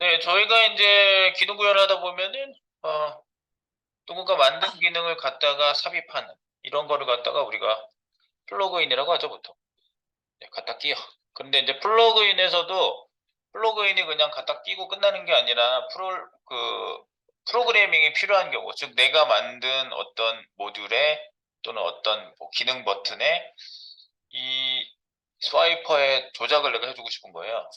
네, 저희가 이제 기능 구현하다 보면은, 누군가 만든 기능을 갖다가 삽입하는, 이런 거를 갖다가 우리가 플러그인이라고 하죠, 보통. 네, 갖다 끼워. 근데 이제 플러그인이 그냥 갖다 끼고 끝나는 게 아니라, 프로그래밍이 필요한 경우, 즉, 내가 만든 어떤 모듈에 또는 어떤 뭐 기능 버튼에 이 스와이퍼의 조작을 내가 해주고 싶은 거예요.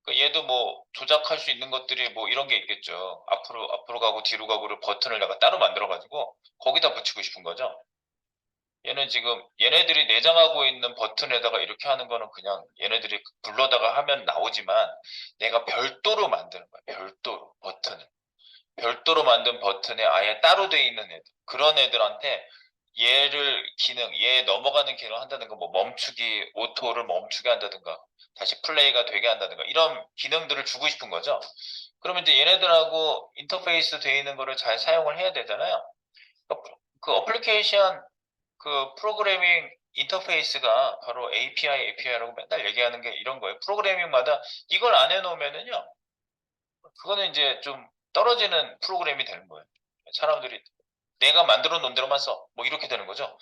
얘도 뭐 조작할 수 있는 것들이 뭐 이런 게 있겠죠. 앞으로 가고 뒤로 가고를 버튼을 내가 따로 만들어가지고 거기다 붙이고 싶은 거죠. 얘는 지금 얘네들이 내장하고 있는 버튼에다가 이렇게 하는 거는 그냥 얘네들이 불러다가 하면 나오지만 내가 별도로 만드는 거야. 별도로 버튼을. 별도로 만든 버튼에 아예 따로 돼 있는 애들. 그런 애들한테 얘 넘어가는 기능을 한다든가, 뭐 멈추기, 오토를 멈추게 한다든가, 다시 플레이가 되게 한다든가, 이런 기능들을 주고 싶은 거죠. 그러면 이제 얘네들하고 인터페이스 돼 있는 거를 잘 사용을 해야 되잖아요. 그 어플리케이션, 그 프로그래밍 인터페이스가 바로 API라고 맨날 얘기하는 게 이런 거예요. 프로그래밍마다 이걸 안 해놓으면은요, 그거는 이제 좀 떨어지는 프로그램이 되는 거예요. 사람들이 내가 만들어 놓은 대로만 써. 뭐 이렇게 되는 거죠.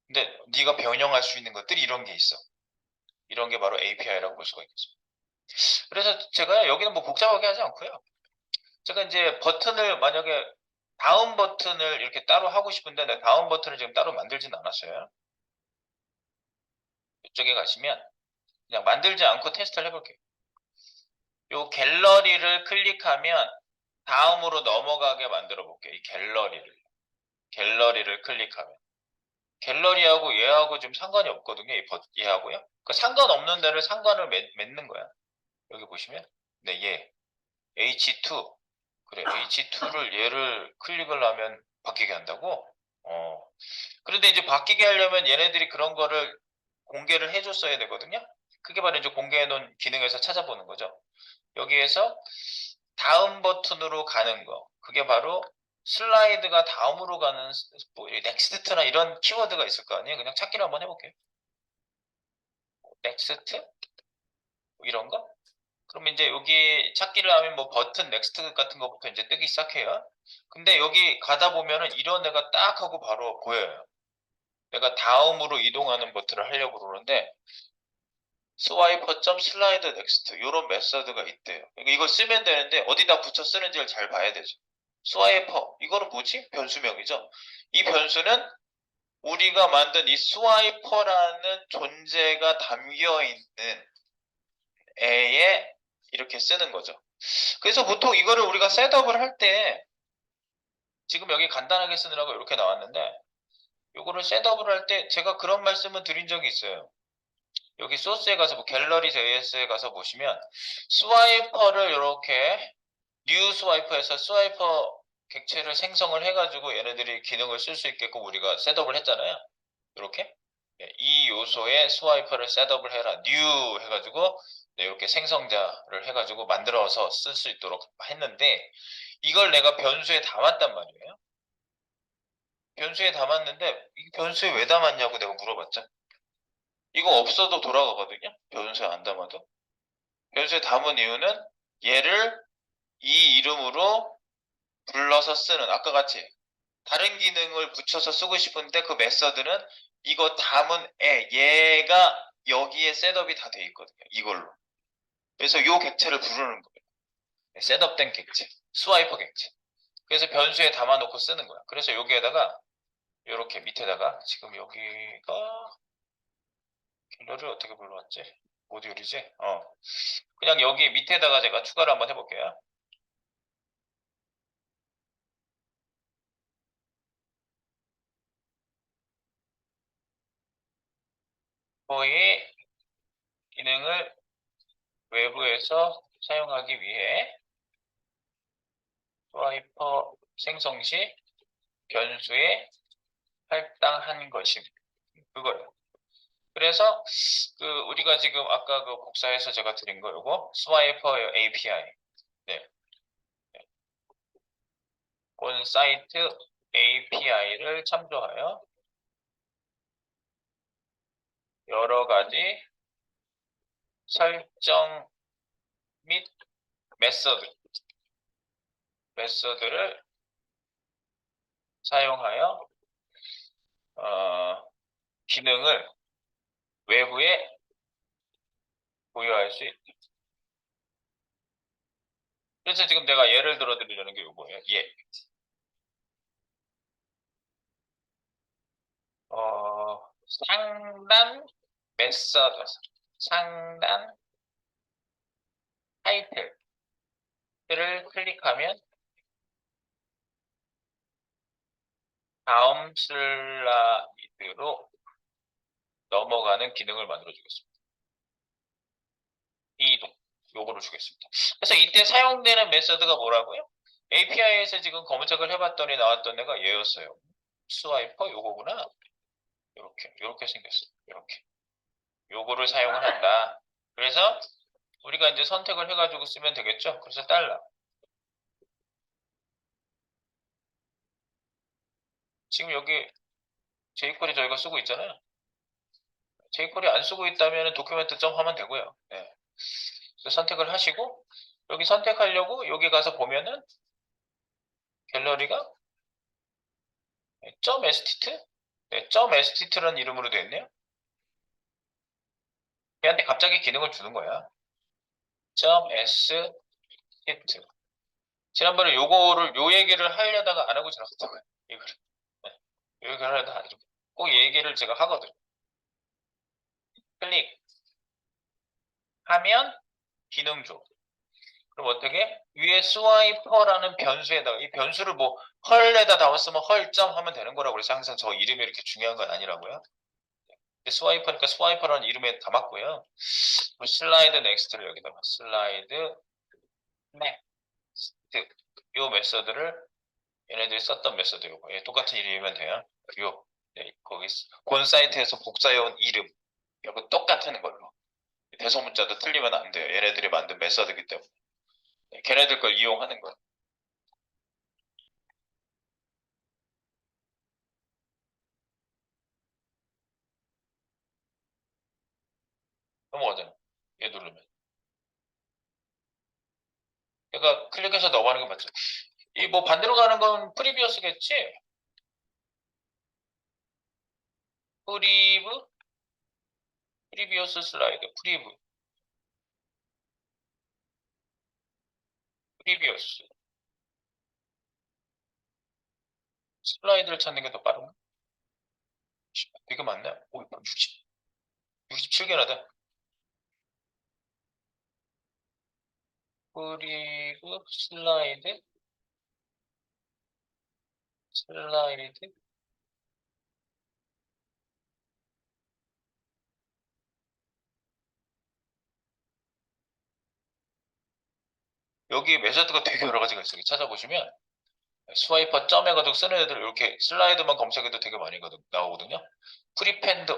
근데 네가 변형할 수 있는 것들이 이런 게 있어. 이런 게 바로 API라고 볼 수가 있겠죠. 그래서 제가 여기는 뭐 복잡하게 하지 않고요. 제가 이제 버튼을 만약에 다음 버튼을 이렇게 따로 하고 싶은데 내 다음 버튼을 지금 따로 만들진 않았어요. 이쪽에 가시면 그냥 만들지 않고 테스트를 해볼게요. 요 갤러리를 클릭하면 다음으로 넘어가게 만들어 볼게요. 이 갤러리를 클릭하면. 갤러리하고 얘하고 좀 상관이 없거든요. 얘하고요. 그 상관없는 데를 상관을 맺는 거야. 여기 보시면. 네, 얘. H2. 그래, H2를 얘를 클릭을 하면 바뀌게 한다고? 어. 그런데 이제 바뀌게 하려면 얘네들이 그런 거를 공개를 해줬어야 되거든요. 그게 바로 이제 공개해 놓은 기능에서 찾아보는 거죠. 여기에서 다음 버튼으로 가는 거. 그게 바로 슬라이드가 다음으로 가는 뭐 넥스트나 이런 키워드가 있을 거 아니에요. 그냥 찾기를 한번 해볼게요. 넥스트? 뭐 이런 거? 그럼 이제 여기 찾기를 하면 뭐 버튼 넥스트 같은 것부터 이제 뜨기 시작해요. 근데 여기 가다 보면은 이런 애가 딱 하고 바로 보여요. 내가 다음으로 이동하는 버튼을 하려고 그러는데 스와이퍼 점 슬라이드 넥스트 이런 메서드가 있대요. 그러니까 이걸 쓰면 되는데 어디다 붙여 쓰는지를 잘 봐야 되죠. 스와이퍼 이거는 뭐지? 변수명이죠. 이 변수는 우리가 만든 이 스와이퍼라는 존재가 담겨 있는 애에 이렇게 쓰는 거죠. 그래서 보통 이거를 우리가 셋업을 할 때 지금 여기 간단하게 쓰느라고 이렇게 나왔는데 이거를 셋업을 할 때 제가 그런 말씀을 드린 적이 있어요. 여기 소스에 가서 뭐 갤러리 JS에 가서 보시면 스와이퍼를 이렇게 뉴 스와이퍼에서 스와이퍼 객체를 생성을 해가지고 얘네들이 기능을 쓸 수 있게끔 우리가 셋업을 했잖아요. 이렇게 이 요소에 스와이퍼를 셋업을 해라 뉴 해가지고 네, 이렇게 생성자를 해가지고 만들어서 쓸 수 있도록 했는데 이걸 내가 변수에 담았단 말이에요. 변수에 담았는데 이 변수에 왜 담았냐고 내가 물어봤죠. 이거 없어도 돌아가거든요. 변수에 안 담아도. 변수에 담은 이유는 얘를 이 이름으로 불러서 쓰는 아까 같이 다른 기능을 붙여서 쓰고 싶은데 그 메서드는 이거 담은 얘가 여기에 셋업이 다 돼 있거든요. 이걸로. 그래서 요 객체를 부르는 거예요. 셋업된 객체. 스와이퍼 객체. 그래서 변수에 담아놓고 쓰는 거야. 그래서 여기에다가 이렇게 밑에다가 지금 여기가 갤러리를 어떻게 불러왔지? 모듈이지? 그냥 여기 밑에다가 제가 추가를 한번 해볼게요. 거의 기능을 외부에서 사용하기 위해 스와이퍼 생성 시 변수에 할당한 것임. 그거예요. 그래서 그 우리가 지금 아까 그 복사해서 제가 드린 거 요거 스와이퍼 API. 네. 본 사이트 API를 참조하여 여러 가지 설정 및 메서드 메서드를 사용하여 기능을 외부에 부여할 수 있다. 그래서 지금 내가 예를 들어 드리려는 게 이거예요. 예. 상단 메서드, 상단 타이틀을 클릭하면 다음 슬라이드로 넘어가는 기능을 만들어 주겠습니다. 이동, 요거를 주겠습니다. 그래서 이때 사용되는 메서드가 뭐라고요? API에서 지금 검색을 해봤더니 나왔던 애가 얘였어요. 스와이퍼 요거구나. 요렇게 생겼어요. 요렇게. 요거를 사용을 한다. 그래서 우리가 이제 선택을 해가지고 쓰면 되겠죠? 그래서 달러. 지금 여기 jQuery 저희가 쓰고 있잖아요. jQuery 안 쓰고 있다면 도큐멘트 점 하면 되고요. 네. 선택을 하시고 여기 선택하려고 여기 가서 보면은 갤러리가 .stt? 네, .stt라는 이름으로 되어 있네요. 걔한테 갑자기 기능을 주는 거야. .stt. 지난번에 요 얘기를 하려다가 안 하고 지나갔다고요. 이거를. 네. 요 얘기를 하려다가 꼭 얘기를 제가 하거든요. 클릭하면 기능 줘. 그럼 어떻게? 위에 스와이퍼라는 변수에다가 이 변수를 뭐 헐에다 담았으면 헐점 하면 되는 거라고 그래서 항상 저 이름이 이렇게 중요한 건 아니라고요. 스와이퍼니까 스와이퍼라는 이름에 담았고요. 슬라이드 넥스트를 여기다가 슬라이드 넥스트 요 메서드를 얘네들이 썼던 메서드 요거 예, 똑같은 이름이면 돼요. 요 네, 거기 본 사이트에서 복사해온 이름 이거 똑같은 걸로 대소문자도 틀리면 안 돼요. 얘네들이 만든 메서드이기 때문에 네, 걔네들 걸 이용하는 거예요. 넘어가잖아. 얘 누르면. 얘가 클릭해서 넘어가는 거 맞죠? 이 뭐 반대로 가는 건 프리비어스겠지? 프리브, 프리비어스 슬라이드, 프리비어스. 슬라이드를 찾는 게 더 빠른가? 되게 많네. 오, 67개나 돼. 그리고 슬라이드. 여기 메서드가 되게 여러 가지가 있어요. 찾아보시면 스와이퍼 점 해가지고 쓰는 애들 이렇게 슬라이드만 검색해도 되게 많이 나오거든요. 프리펜드,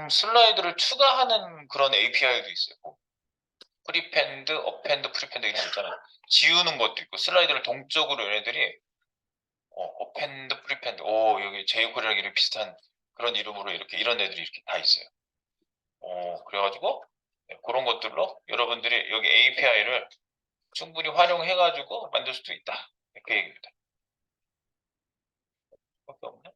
슬라이드를 추가하는 그런 API도 있어요. 프리펜드, 어펜드, 프리펜드 이런 거 있잖아요. 지우는 것도 있고 슬라이드를 동적으로 얘네들이 어펜드, 프리펜드, 여기 제이코리랑 이름 비슷한 그런 이름으로 이렇게 이런 애들이 이렇게 다 있어요. 그래가지고 네, 그런 것들로 여러분들이 여기 API를 충분히 활용해가지고 만들 수도 있다. 네, 그 얘기입니다. 밖에 없네.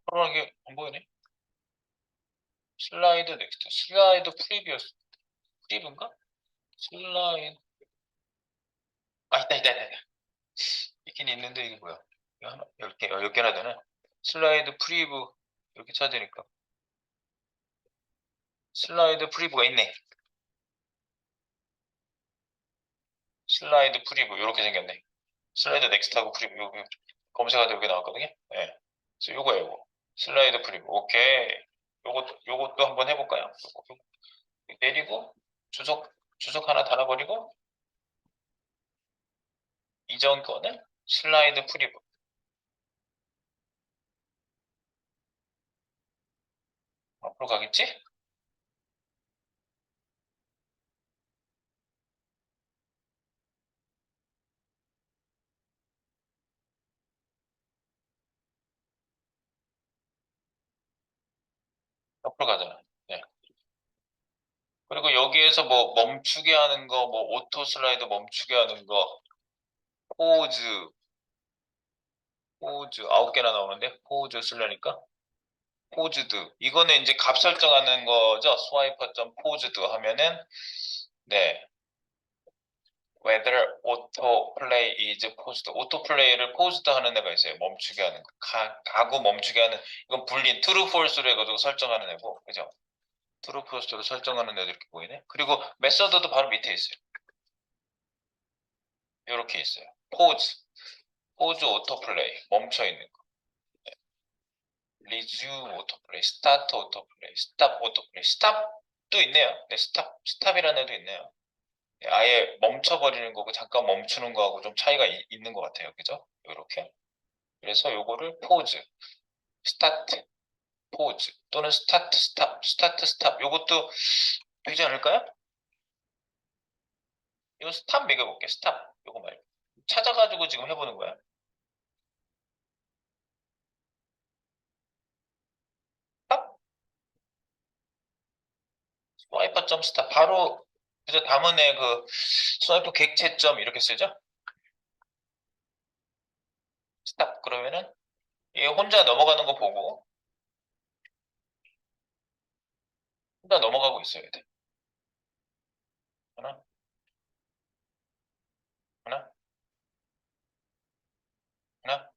그러게 안 보이네. 슬라이드 넥스트, 슬라이드 프리비어스, 프리브인가? 슬라이드, 있다. 있긴 있는데 이게 뭐야? 이거 하나, 10개, 10개나 되네. 슬라이드 프리브, 이렇게 찾으니까. 슬라이드 프리브가 있네. 슬라이드 프리브, 이렇게 생겼네. 슬라이드 넥스트하고 프리브, 여기 검색하다 여기 나왔거든요. 네. 그래서 요거. 슬라이드 프리브, 오케이. 요것도 한번 해볼까요? 요거 내리고, 주석 하나 달아버리고, 이전 거는 슬라이드 프리브. 앞으로 가겠지? 옆으로 가잖아. 네. 그리고 여기에서 뭐 멈추게 하는 거, 뭐 오토 슬라이드 멈추게 하는 거, 포즈, 포즈 9개나 나오는데 포즈 쓰려니까 포즈드 이거는 이제 값 설정하는 거죠. 스와이퍼.포즈드 하면은 네 whether auto play is paused 오토 플레이를 paused 하는 애가 있어요. 멈추게 하는 거. 가구 멈추게 하는 이건 불린 true false로 해가지고 설정하는 애고 그죠? true false로 설정하는 애도 이렇게 보이네. 그리고 메서드도 바로 밑에 있어요. 이렇게 있어요. pause auto play 멈춰 있는 거. resume auto play, start auto play, stop auto play, stop도 있네요. 네, stop이라는 애도 있네요. 네, 아예 멈춰버리는 거고 잠깐 멈추는 거하고 좀 차이가 있는 것 같아요. 그죠? 이렇게. 그래서 요거를 pause, start, pause 또는 start, stop 요것도 되지 않을까요? 이거 stop 매겨볼게. stop 요거 말고 찾아가지고 지금 해보는 거야. stop, 스와이퍼 점 stop 바로 그저 다문에 그 스와이퍼 객체점 이렇게 쓰죠? stop 그러면은 얘 혼자 넘어가는 거 보고 혼자 넘어가고 있어야 돼. 하나, 하나, 하나,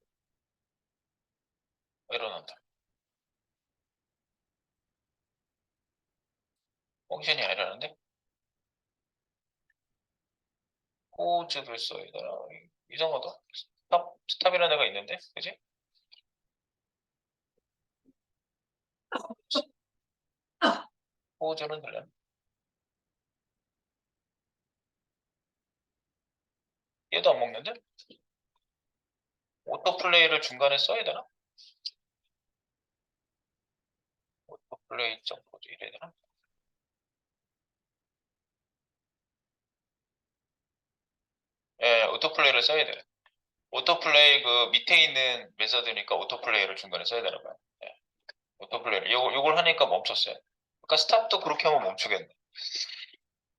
일어난다. 펑션이 아니라는데? 포즈를 써야 되나? 이상하다. 스탑이라는 애가 있는데? 그지? 포즈는 되려나? 얘도 안 먹는데? 오토플레이를 중간에 써야 되나? 오토플레이 점 포즈 이래야 되나? 예, 오토플레이를 써야 돼요. 오토플레이 그 밑에 있는 메서드니까 오토플레이를 중간에 써야 되나 봐요. 예, 오토플레이를. 요걸 하니까 멈췄어요. 그러니까 스탑도 그렇게 하면 멈추겠네.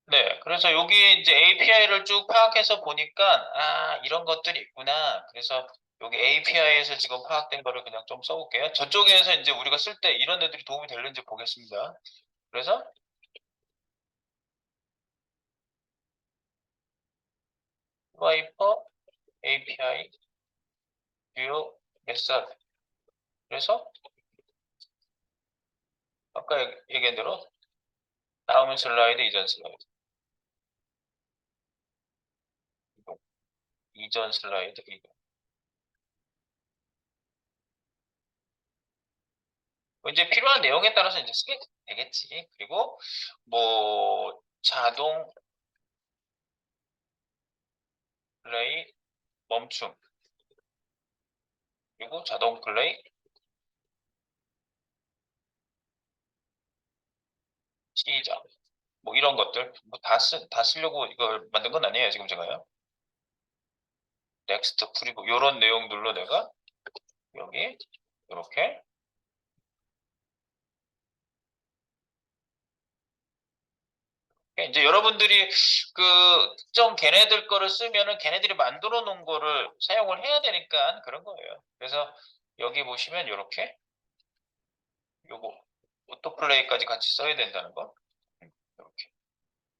네, 그래서 여기 이제 API를 쭉 파악해서 보니까, 아, 이런 것들이 있구나. 그래서 여기 API에서 지금 파악된 거를 그냥 좀 써볼게요. 저쪽에서 이제 우리가 쓸 때 이런 애들이 도움이 되는지 보겠습니다. 그래서 스와이퍼 API view method. 그래서 아까 얘기한 대로 다음 슬라이드, 이전 슬라이드. 이전 슬라이드, 이거. 이제 필요한 내용에 따라서 이제 쓰게 되겠지. 그리고 뭐 자동 플레이 멈춤. 그리고 자동 플레이 시작. 뭐 이런 것들 뭐 다 쓰려고 이걸 만든 건 아니에요. 지금 제가요. 넥스트 프리뷰 이런 내용들로 내가 여기 이렇게 이제 여러분들이 그 특정 걔네들 거를 쓰면은 걔네들이 만들어 놓은 거를 사용을 해야 되니까 그런 거예요. 그래서 여기 보시면 이렇게 요거 오토플레이까지 같이 써야 된다는 거. 이렇게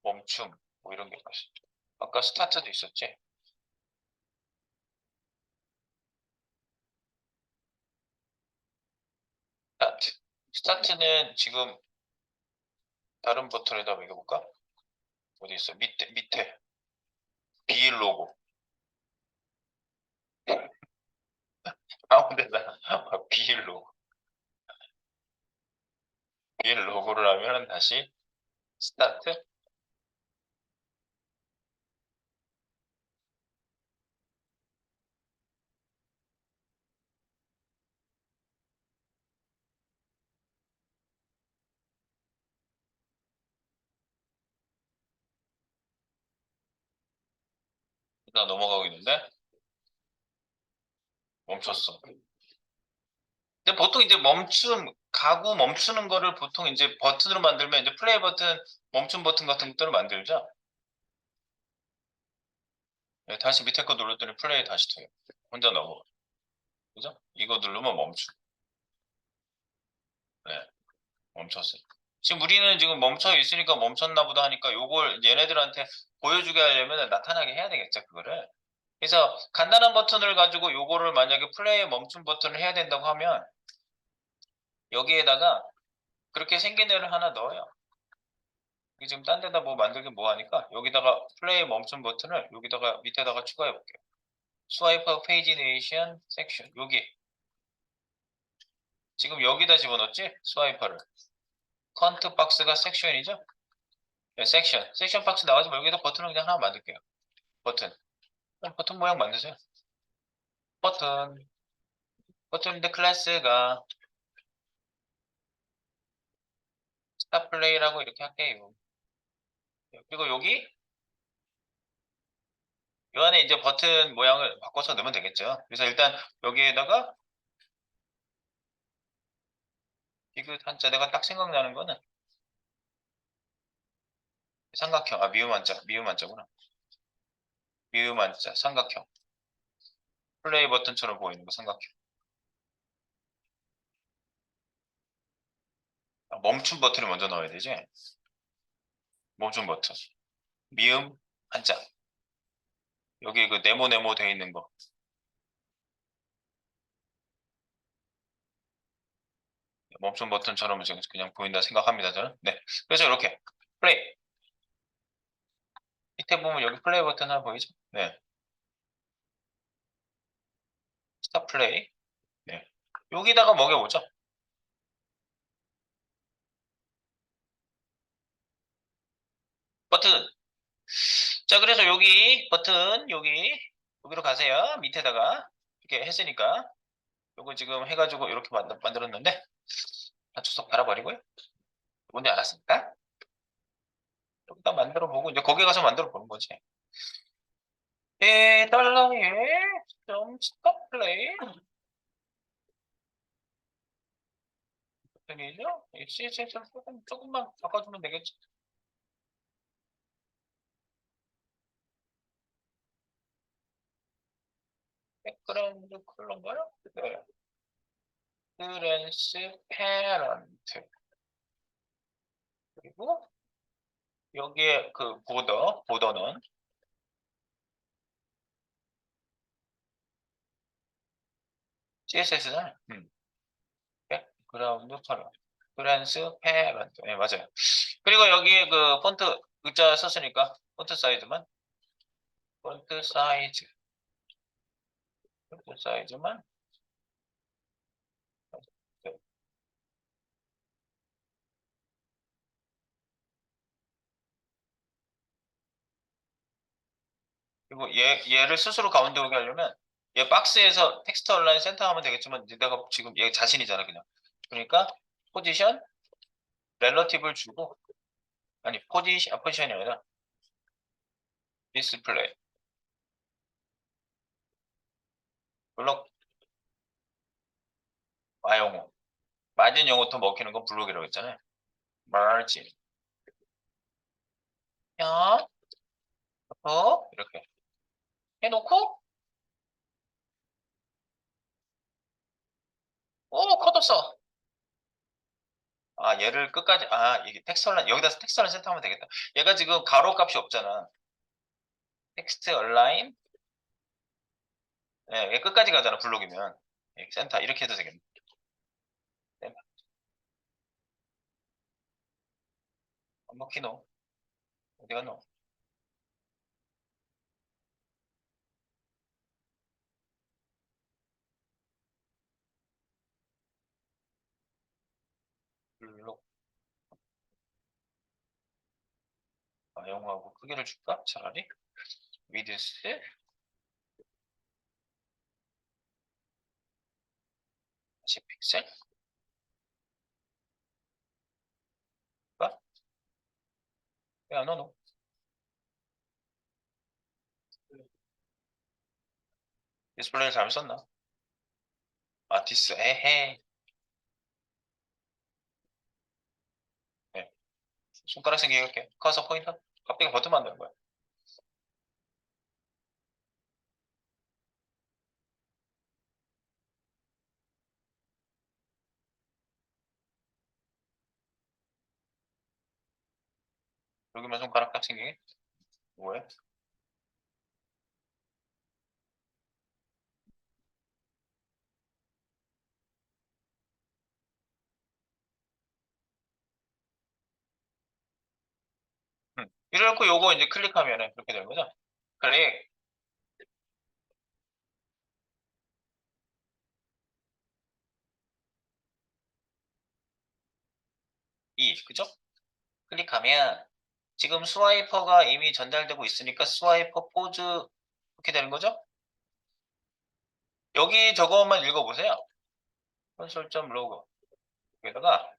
멈춤 뭐 이런 게 있었어. 아까 스타트도 있었지. 스타트. 스타트는 지금 다른 버튼에다 매겨볼까? 어디 있어? 밑에 비일 로고. 가운데다 비일 로고. 비일 로고를 하면 다시 스타트. 나 넘어가고 있는데 멈췄어. 근데 보통 이제 멈춤 가고 멈추는 거를 보통 이제 버튼으로 만들면 이제 플레이 버튼, 멈춤 버튼 같은 것들을 만들죠. 네, 다시 밑에 거 눌렀더니 플레이 다시 돼요. 혼자 넘어가. 그죠? 이거 누르면 멈추. 네, 멈췄어요. 지금 우리는 지금 멈춰 있으니까 멈췄나 보다 하니까 요걸 얘네들한테 보여주게 하려면 나타나게 해야 되겠죠, 그거를. 그래서 간단한 버튼을 가지고 요거를 만약에 플레이 멈춤 버튼을 해야 된다고 하면 여기에다가 그렇게 생긴 애를 하나 넣어요. 이게 지금 딴 데다 뭐 만들긴 뭐 하니까 여기다가 플레이 멈춤 버튼을 여기다가 밑에다가 추가해 볼게요. 스와이프 페이지네이션 섹션 여기 지금 여기다 집어넣었지? 스와이퍼를 컨트 박스가 섹션이죠? 네, 섹션 박스 나가지고 여기다 버튼을 그냥 하나 만들게요. 버튼 그럼 버튼 모양 만드세요. 버튼인데 클래스가 스탑 플레이라고 이렇게 할게요. 그리고 여기 이 안에 이제 버튼 모양을 바꿔서 넣으면 되겠죠. 그래서 일단 여기에다가 디귿 한자 내가 딱 생각나는 거는 삼각형 미음 한자구나. 미음 한자 삼각형 플레이 버튼처럼 보이는 거 삼각형. 멈춤 버튼을 먼저 넣어야 되지. 멈춤 버튼 미음 한자 여기 그 네모 돼 있는 거 멈춤 버튼처럼 지금 그냥 보인다 생각합니다 저는. 네, 그래서 이렇게 플레이 밑에 보면 여기 플레이 버튼 하나 보이죠? 네, 스탑 플레이. 네, 여기다가 먹여보죠. 버튼. 자, 그래서 여기 버튼 여기로 가세요. 밑에다가 이렇게 했으니까 요거 지금 해가지고 이렇게 만들었는데 다 주석 달아버리고요. 뭔지 알았습니까? 여기다 만들어 보고 이제 거기 가서 만들어 보는 거지. $1에 좀 스톱 플레이 버튼이죠? CSS 조금만 바꿔주면 되겠지. 백그라운드 컬러인가요? 네. 트랜스페런트 그리고 여기에 그 보더는 CSS잖아요. 백그라운드 컬러 트랜스페런트 네, 맞아요. 그리고 여기에 그 폰트 글자 썼으니까 폰트 사이즈만 폰트 사이즈 폰트 사이즈만 그리고 얘를 스스로 가운데 오게 하려면 얘 박스에서 텍스트 얼라인 센터 하면 되겠지만 내가 지금 얘 자신이잖아 그냥. 그러니까 포지션 렐러티브를 주고 아니 포지션이 아니라 디스플레이 블록 마용어 마진 영어부터 먹히는 건 블록이라고 했잖아요. 마진 이렇게 해놓고 커졌어. 얘를 끝까지 이게 텍스트 얼라인 여기다 텍스트 얼라인 센터 하면 되겠다. 얘가 지금 가로 값이 없잖아. 텍스트 얼라인 얘 끝까지 가잖아 블록이면 센터 이렇게 해도 되겠네. 센터. 키노 어디가 노 블록 영어하고 크기를 줄까 차라리 위드스 10픽셀 왜안 넣어? 디스플레이를 잘못 썼나? 아티스 에헤 손가락 생기게 할게. 커서 포인터. 갑자기 버튼 만드는 거야. 여기만 손가락 딱 생기게. 뭐야? 이래놓고 요거 이제 클릭하면은 그렇게 되는 거죠? 클릭. 그죠? 클릭하면 지금 스와이퍼가 이미 전달되고 있으니까 스와이퍼 포즈 이렇게 되는 거죠? 여기 저것만 읽어보세요. 콘솔.log 여기다가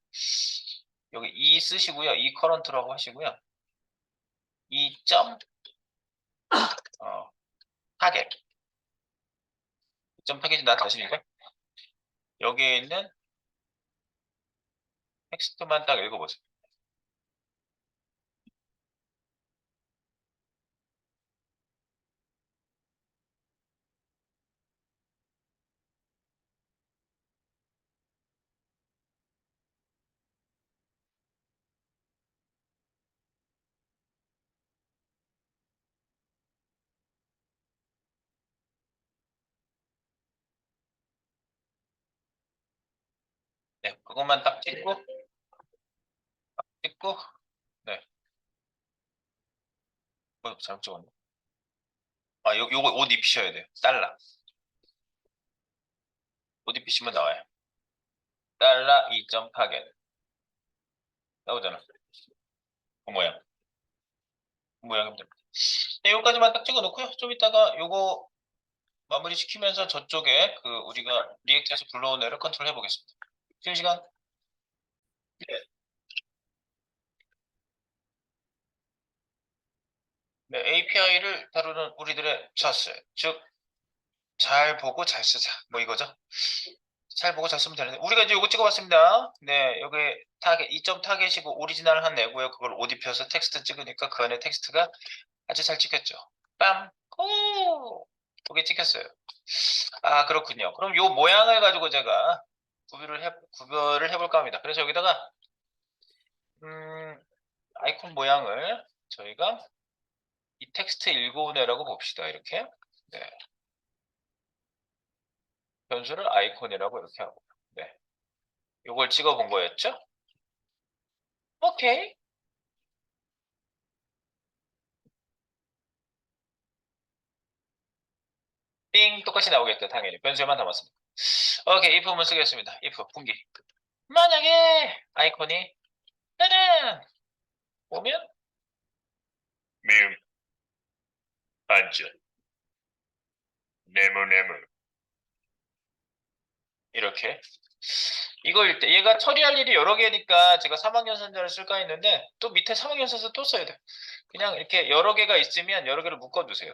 여기 쓰시고요. 커런트라고 하시고요. 점 타겟. 점 타겟이 나 자신이죠? 여기에 있는 텍스트만 딱 읽어보세요. 네, 그것만 딱 찍고, 네, 잘못 찍었네. 요거 옷 입히셔야 돼요. 옷 입히시면 나와요. 달러 2점 타겟. 나오잖아. 그 모양. 그 모양이면 됩니다. 네, 요까지만 딱 찍어 놓고요. 좀 이따가 요거 마무리 시키면서 저쪽에 우리가 리액트에서 불러온 애를 컨트롤 해보겠습니다. 지금 시간. 네, API를 다루는 우리들의 차스. 즉, 잘 보고 잘 쓰자. 뭐 이거죠. 잘 보고 잘 쓰면 되는데 우리가 이제 요거 찍어봤습니다. 네, 여기 타겟 2점 타겟이고 오리지널 한 애고요. 그걸 옷 입혀서 텍스트 찍으니까 그 안에 텍스트가 아주 잘 찍혔죠. 빰! 오! 그게 찍혔어요. 아, 그렇군요. 그럼 요 모양을 가지고 제가 구별을 해볼까 합니다. 그래서 여기다가 아이콘 모양을 저희가 이 텍스트 읽어온 애라고 봅시다. 이렇게. 네. 변수를 아이콘이라고 이렇게 하고. 네. 요걸 찍어 본 거였죠? 오케이. 띵 똑같이 나오겠죠. 당연히. 변수에만 담았습니다. 오케이. if만 쓰겠습니다. if 분기. 만약에 아이콘이 따란 오면 미음 안전 네모네모 이렇게 이거일 때 얘가 처리할 일이 여러 개니까 제가 3학년 선자를 쓸까 했는데 또 밑에 3학년 선자 또 써야 돼. 그냥 이렇게 여러 개가 있으면 여러 개를 묶어두세요.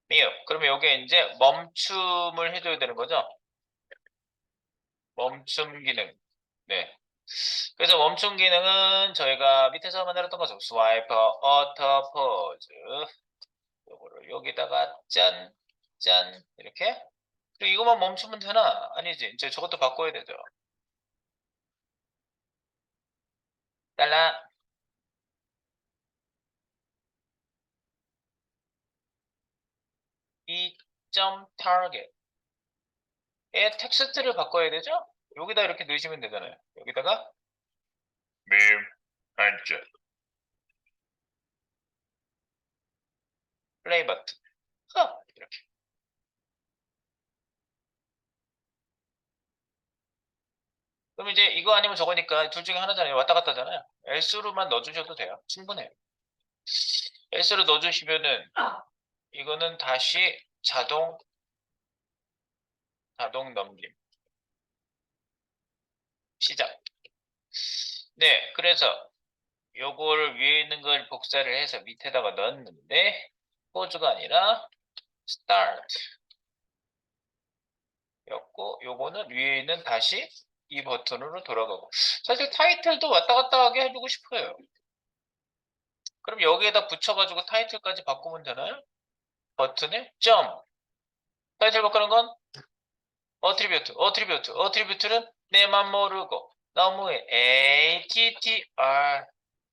미음. 그러면 여기에 이제 멈춤을 해줘야 되는 거죠. 멈춤 기능. 네. 그래서 멈춤 기능은 저희가 밑에서 만들었던 거죠. 스와이퍼, 어터, 포즈. 요거를 여기다가 짠, 짠 이렇게. 그리고 이것만 멈추면 되나? 아니지. 이제 저것도 바꿔야 되죠. 달라. 점 타겟. 의 텍스트를 바꿔야 되죠? 여기다 이렇게 넣으시면 되잖아요. 여기다가 밈 안전 플레이 버튼. 이렇게. 그럼 이제 이거 아니면 저거니까 둘 중에 하나잖아요. 왔다 갔다잖아요. else로만 넣어주셔도 돼요. 충분해요. else로 넣어주시면은 이거는 다시 자동 넘김. 시작. 네, 그래서 요걸 위에 있는 걸 복사를 해서 밑에다가 넣었는데 포즈가 아니라 start 였고 요거는 위에 있는 다시 이 버튼으로 돌아가고. 사실 타이틀도 왔다 갔다 하게 해주고 싶어요. 그럼 여기에다 붙여가지고 타이틀까지 바꾸면 되나요? 버튼에 점. 타이틀 바꾸는 건 어트리뷰트는 내맘 모르고 너무해.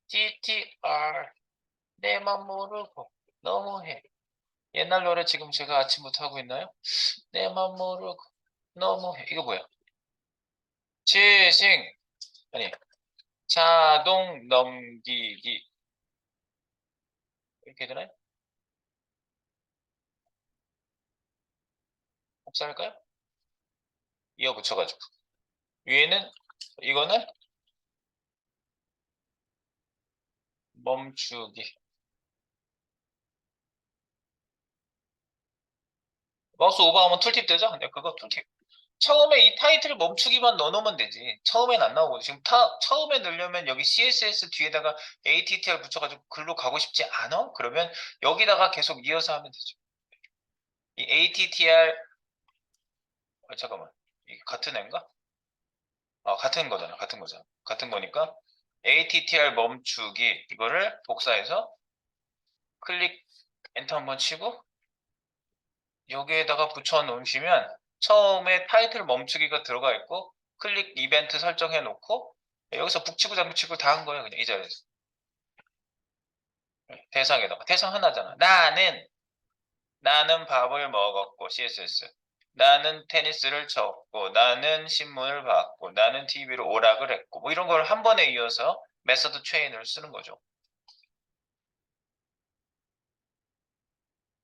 TTR 내맘 모르고 너무해. 옛날 노래 지금 제가 아침부터 하고 있나요? 내맘 모르고 너무해. 이거 뭐야? 재생 아니 자동 넘기기 이렇게 되나요? 없앨까요? 이어 붙여가지고 위에는 이거는 멈추기. 마우스 오버하면 툴팁 되죠? 네, 그거 툴팁. 처음에 이 타이틀 멈추기만 넣어놓으면 되지. 처음엔 안 나오고 지금 처음에 넣으려면 여기 CSS 뒤에다가 ATTR 붙여가지고 글로 가고 싶지 않아? 그러면 여기다가 계속 이어서 하면 되죠. 이 ATTR 잠깐만 이게 같은 애인가? 아 같은 거잖아. 같은 거니까 ATTR 멈추기 이거를 복사해서 클릭 엔터 한번 치고 여기에다가 붙여 놓으시면 처음에 타이틀 멈추기가 들어가 있고 클릭 이벤트 설정해 놓고 여기서 북치고 장구치고 다 한 거예요. 그냥 이 자리에서. 대상에다가 대상 하나잖아. 나는 밥을 먹었고 CSS. 나는 테니스를 쳤고 나는 신문을 봤고 나는 TV로 오락을 했고 뭐 이런 걸 한 번에 이어서 메서드 체인을 쓰는 거죠.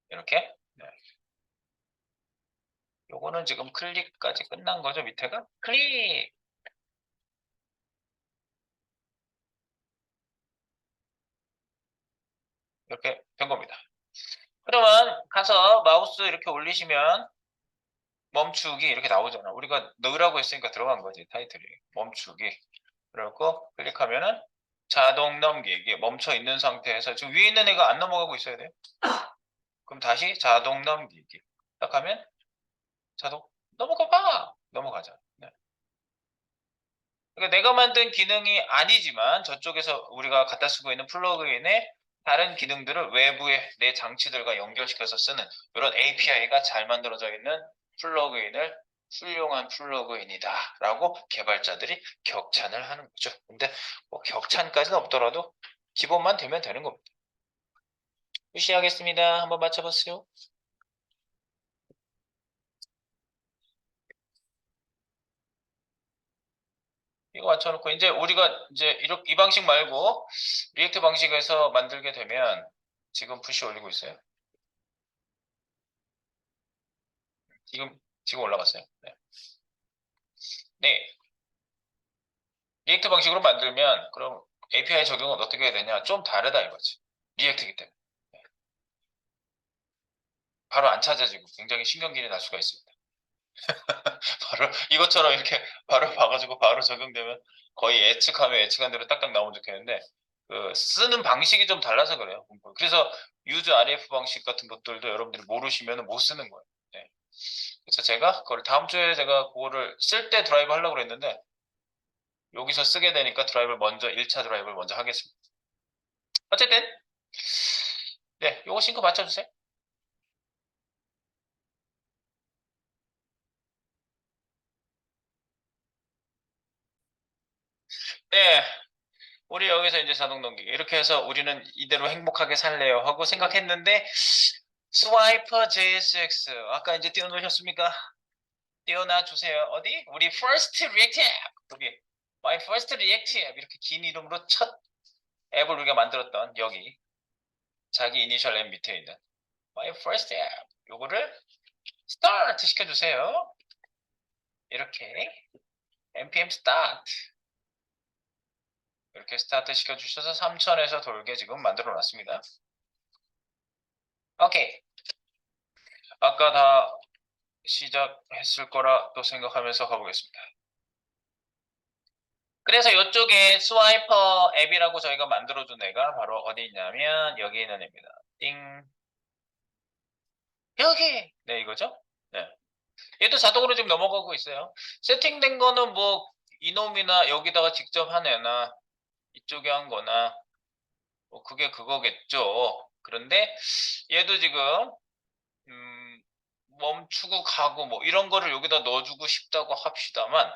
이렇게. 네. 요거는 지금 클릭까지 끝난 거죠, 밑에가? 클릭! 이렇게 된 겁니다. 그러면 가서 마우스 이렇게 올리시면 멈추기 이렇게 나오잖아. 우리가 넣으라고 했으니까 들어간 거지, 타이틀이. 멈추기. 그리고 클릭하면은 자동 넘기기. 멈춰 있는 상태에서 지금 위에 있는 애가 안 넘어가고 있어야 돼. 그럼 다시 자동 넘기기. 딱 하면 자동 넘어가 봐! 넘어가자. 네. 그러니까 내가 만든 기능이 아니지만 저쪽에서 우리가 갖다 쓰고 있는 플러그인의 다른 기능들을 외부의 내 장치들과 연결시켜서 쓰는 이런 API가 잘 만들어져 있는 플러그인을 훌륭한 플러그인이다 라고 개발자들이 격찬을 하는 거죠. 근데 뭐 격찬까지는 없더라도 기본만 되면 되는 겁니다. 무시하겠습니다. 한번 맞춰보세요. 이거 맞춰놓고 이제 우리가 이제 이렇게 이 방식 말고 리액트 방식에서 만들게 되면 지금 푸시 올리고 있어요. 지금 올라갔어요. 네. 네. 리액트 방식으로 만들면 그럼 API 적용은 어떻게 해야 되냐? 좀 다르다 이거지. 리액트이기 때문에. 네. 바로 안 찾아지고 굉장히 신경질이 날 수가 있습니다. 바로 이것처럼 이렇게 바로 봐가지고 바로 적용되면 거의 예측하면 예측한 대로 딱딱 나오면 좋겠는데 그 쓰는 방식이 좀 달라서 그래요. 그래서 유즈 RF 방식 같은 것들도 여러분들이 모르시면 못 쓰는 거예요. 네. 그래서 제가 그걸 다음 주에 제가 그거를 쓸 때 드라이브 하려고 그랬는데 여기서 쓰게 되니까 드라이브를 먼저 1차 드라이브를 먼저 하겠습니다. 어쨌든 네, 요거 싱크 맞춰주세요. 네, 우리 여기서 이제 자동 넘기기 이렇게 해서 우리는 이대로 행복하게 살래요 하고 생각했는데 스와이퍼 JSX 아까 이제 띄워놓으셨습니까? 띄워놔 주세요. 어디? 우리 First React App 여기 My First React App 이렇게 긴 이름으로 첫 앱을 우리가 만들었던 여기 자기 이니셜 앱 밑에 있는 My First App 요거를 스타트 시켜주세요. 이렇게 npm start 이렇게 스타트 시켜주셔서 3000에서 돌게 지금 만들어 놨습니다. 오케이. 아까 다 시작했을 거라 또 생각하면서 가보겠습니다. 그래서 이쪽에 스와이퍼 앱이라고 저희가 만들어준 애가 바로 어디 있냐면 여기 있는 애입니다. 띵. 여기! 네, 이거죠? 네. 얘도 자동으로 지금 넘어가고 있어요. 세팅된 거는 뭐 이놈이나 여기다가 직접 한 애나 이쪽에 한 거나 뭐 그게 그거겠죠. 그런데 얘도 지금 음, 멈추고 가고 뭐 이런 거를 여기다 넣어주고 싶다고 합시다만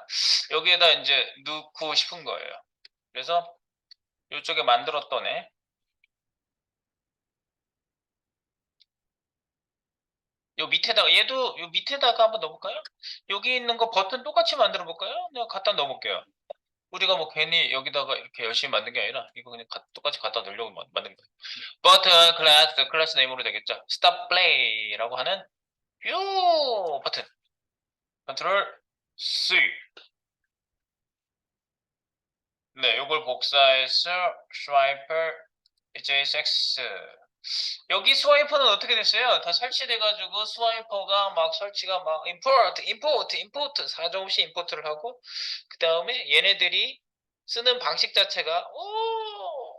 여기에다 이제 넣고 싶은 거예요. 그래서 이쪽에 만들었던 애 요 밑에다가 얘도 요 밑에다가 한번 넣어볼까요? 여기 있는 거 버튼 똑같이 만들어 볼까요? 내가 갖다 넣어볼게요. 우리가 뭐 괜히 여기다가 이렇게 열심히 만든 게 아니라 이거 그냥 똑같이 갖다 넣으려고 만든 거예요. 버튼 클래스 네임으로 되겠죠. 스탑 플레이라고 하는 요 버튼 컨트롤 C. 네, 요걸 복사해서 스와이퍼 JSX. 여기 스와이퍼는 어떻게 됐어요? 다 설치돼가지고 스와이퍼가 막 설치가 막 임포트 4점 없이 임포트를 하고 그 다음에 얘네들이 쓰는 방식 자체가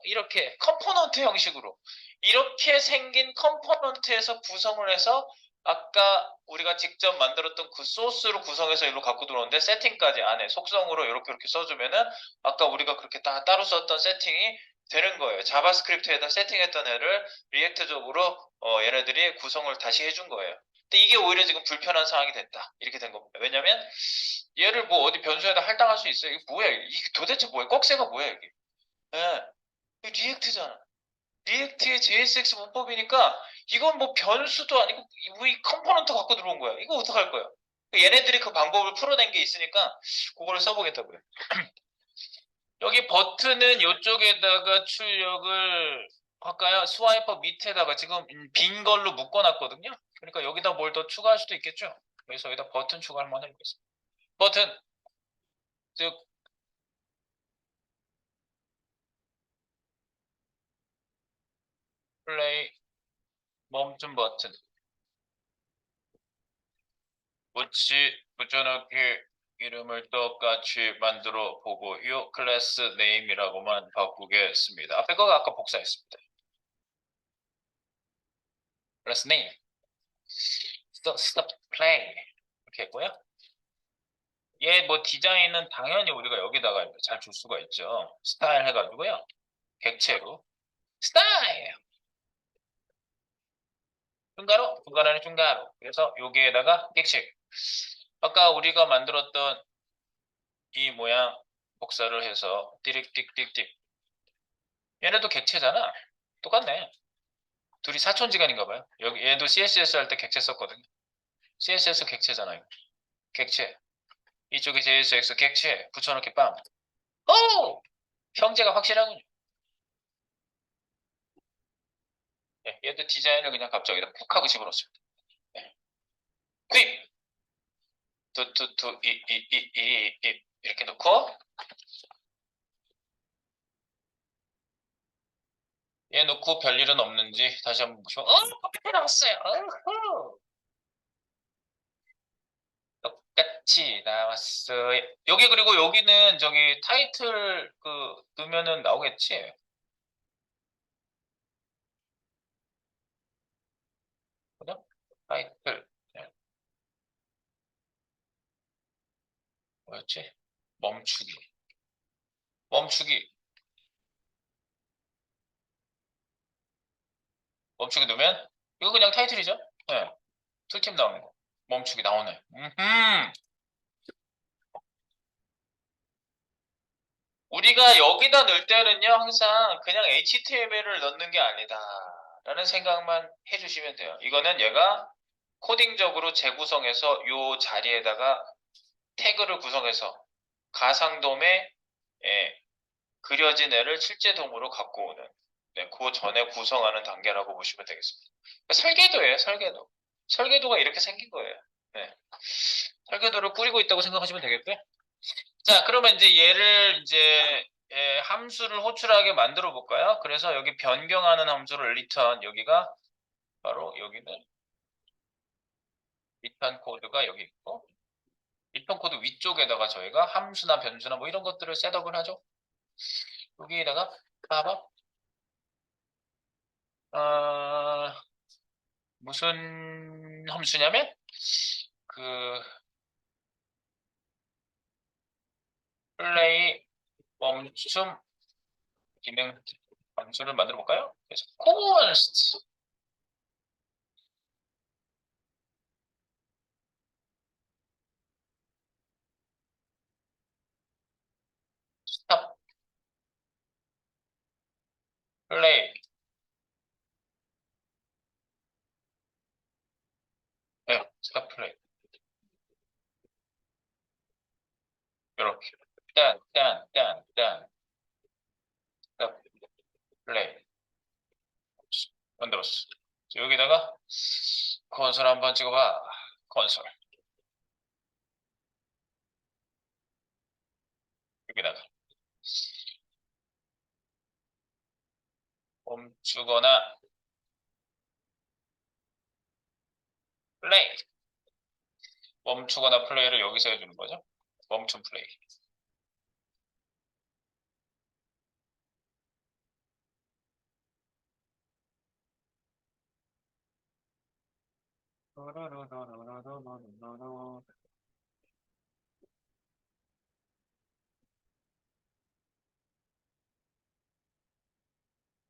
이렇게 컴포넌트 형식으로 이렇게 생긴 컴포넌트에서 구성을 해서 아까 우리가 직접 만들었던 그 소스로 구성해서 일로 갖고 들어오는데 세팅까지 안에 속성으로 이렇게 써주면은 아까 우리가 그렇게 따로 썼던 세팅이 되는 거예요. 자바스크립트에다 세팅했던 애를 리액트적으로 얘네들이 구성을 다시 해준 거예요. 근데 이게 오히려 지금 불편한 상황이 됐다. 이렇게 된 겁니다. 왜냐면 얘를 뭐 어디 변수에다 할당할 수 있어요. 이게 뭐야? 이게 도대체 뭐야? 꺽쇠가 뭐야 이게? 예, 이거 리액트잖아. 리액트의 JSX 문법이니까 이건 뭐 변수도 아니고 이 컴포넌트 갖고 들어온 거야. 이거 어떡할 거야? 얘네들이 그 방법을 풀어낸 게 있으니까 그거를 써보겠다고요. 여기 버튼은 이쪽에다가 출력을 할까요? 스와이퍼 밑에다가 지금 빈 걸로 묶어놨거든요. 그러니까 여기다 뭘 더 추가할 수도 있겠죠. 그래서 여기다 버튼 추가를 한번 해보겠습니다. 버튼, 즉 플레이 멈춤 버튼, 붙여넣기 이름을 똑같이 만들어 보고 이 클래스 네임이라고만 바꾸겠습니다. 앞에 거가 아까 복사했습니다. 클래스 네임, 스톱 플레이 이렇게 했고요. 얘 뭐 디자인은 당연히 우리가 여기다가 잘 줄 수가 있죠. 스타일 해가지고요. 객체로 스타일 중괄호 중괄호는 중괄호. 그래서 여기에다가 객체. 아까 우리가 만들었던 이 모양 복사를 해서 띠릭띡띡띡. 얘네도 객체잖아. 똑같네. 둘이 사촌지간인가 봐요. 여기 얘도 CSS 할 때 객체 썼거든요. CSS 객체잖아요. 객체. 이쪽에 JSX 객체 붙여넣기 빵. 오! 형제가 확실하군요. 네, 얘도 디자인을 그냥 갑자기 푹 하고 집어넣습니다. 네. 휙! 투투투 이 이렇게 넣고 얘 넣고 별일은 없는지 다시 한번 보시면 커피 나왔어요. 어후. 똑같이 나왔어요. 여기 그리고 여기는 저기 타이틀 넣으면은 나오겠지. 그죠? 타이틀 네. 뭐였지? 멈추기 멈추기 멈추기 넣으면 이거 그냥 타이틀이죠? 네. 툴팁 나오는 거 멈추기 나오네. 우리가 여기다 넣을 때는요, 항상 그냥 HTML을 넣는 게 아니다. 라는 생각만 해주시면 돼요. 이거는 얘가 코딩적으로 재구성해서 이 자리에다가 태그를 구성해서 가상돔에 예, 그려진 애를 실제돔으로 갖고 오는 그 전에 구성하는 단계라고 보시면 되겠습니다. 설계도예요, 설계도. 설계도가 이렇게 생긴 거예요. 네. 설계도를 꾸리고 있다고 생각하시면 되겠고요. 자, 그러면 이제 얘를 이제 함수를 호출하게 만들어 볼까요? 그래서 여기 변경하는 함수를 return 여기가 바로 여기는 return 코드가 여기 있고 return 코드 위쪽에다가 저희가 함수나 변수나 뭐 이런 것들을 셋업을 하죠. 여기에다가 빠밤 어, 무슨 함수냐면 그 플레이 멈춤 기능 함수를 만들어 볼까요? 그래서 const stop 플레이 네, stop 플레이 이렇게 딴 stop 플레이 만들었어. 여기다가 콘솔 한번 찍어봐. 콘솔 여기다가 멈추거나 플레이 멈추거나 플레이를 여기서 해주는 거죠. 멈춤 플레이.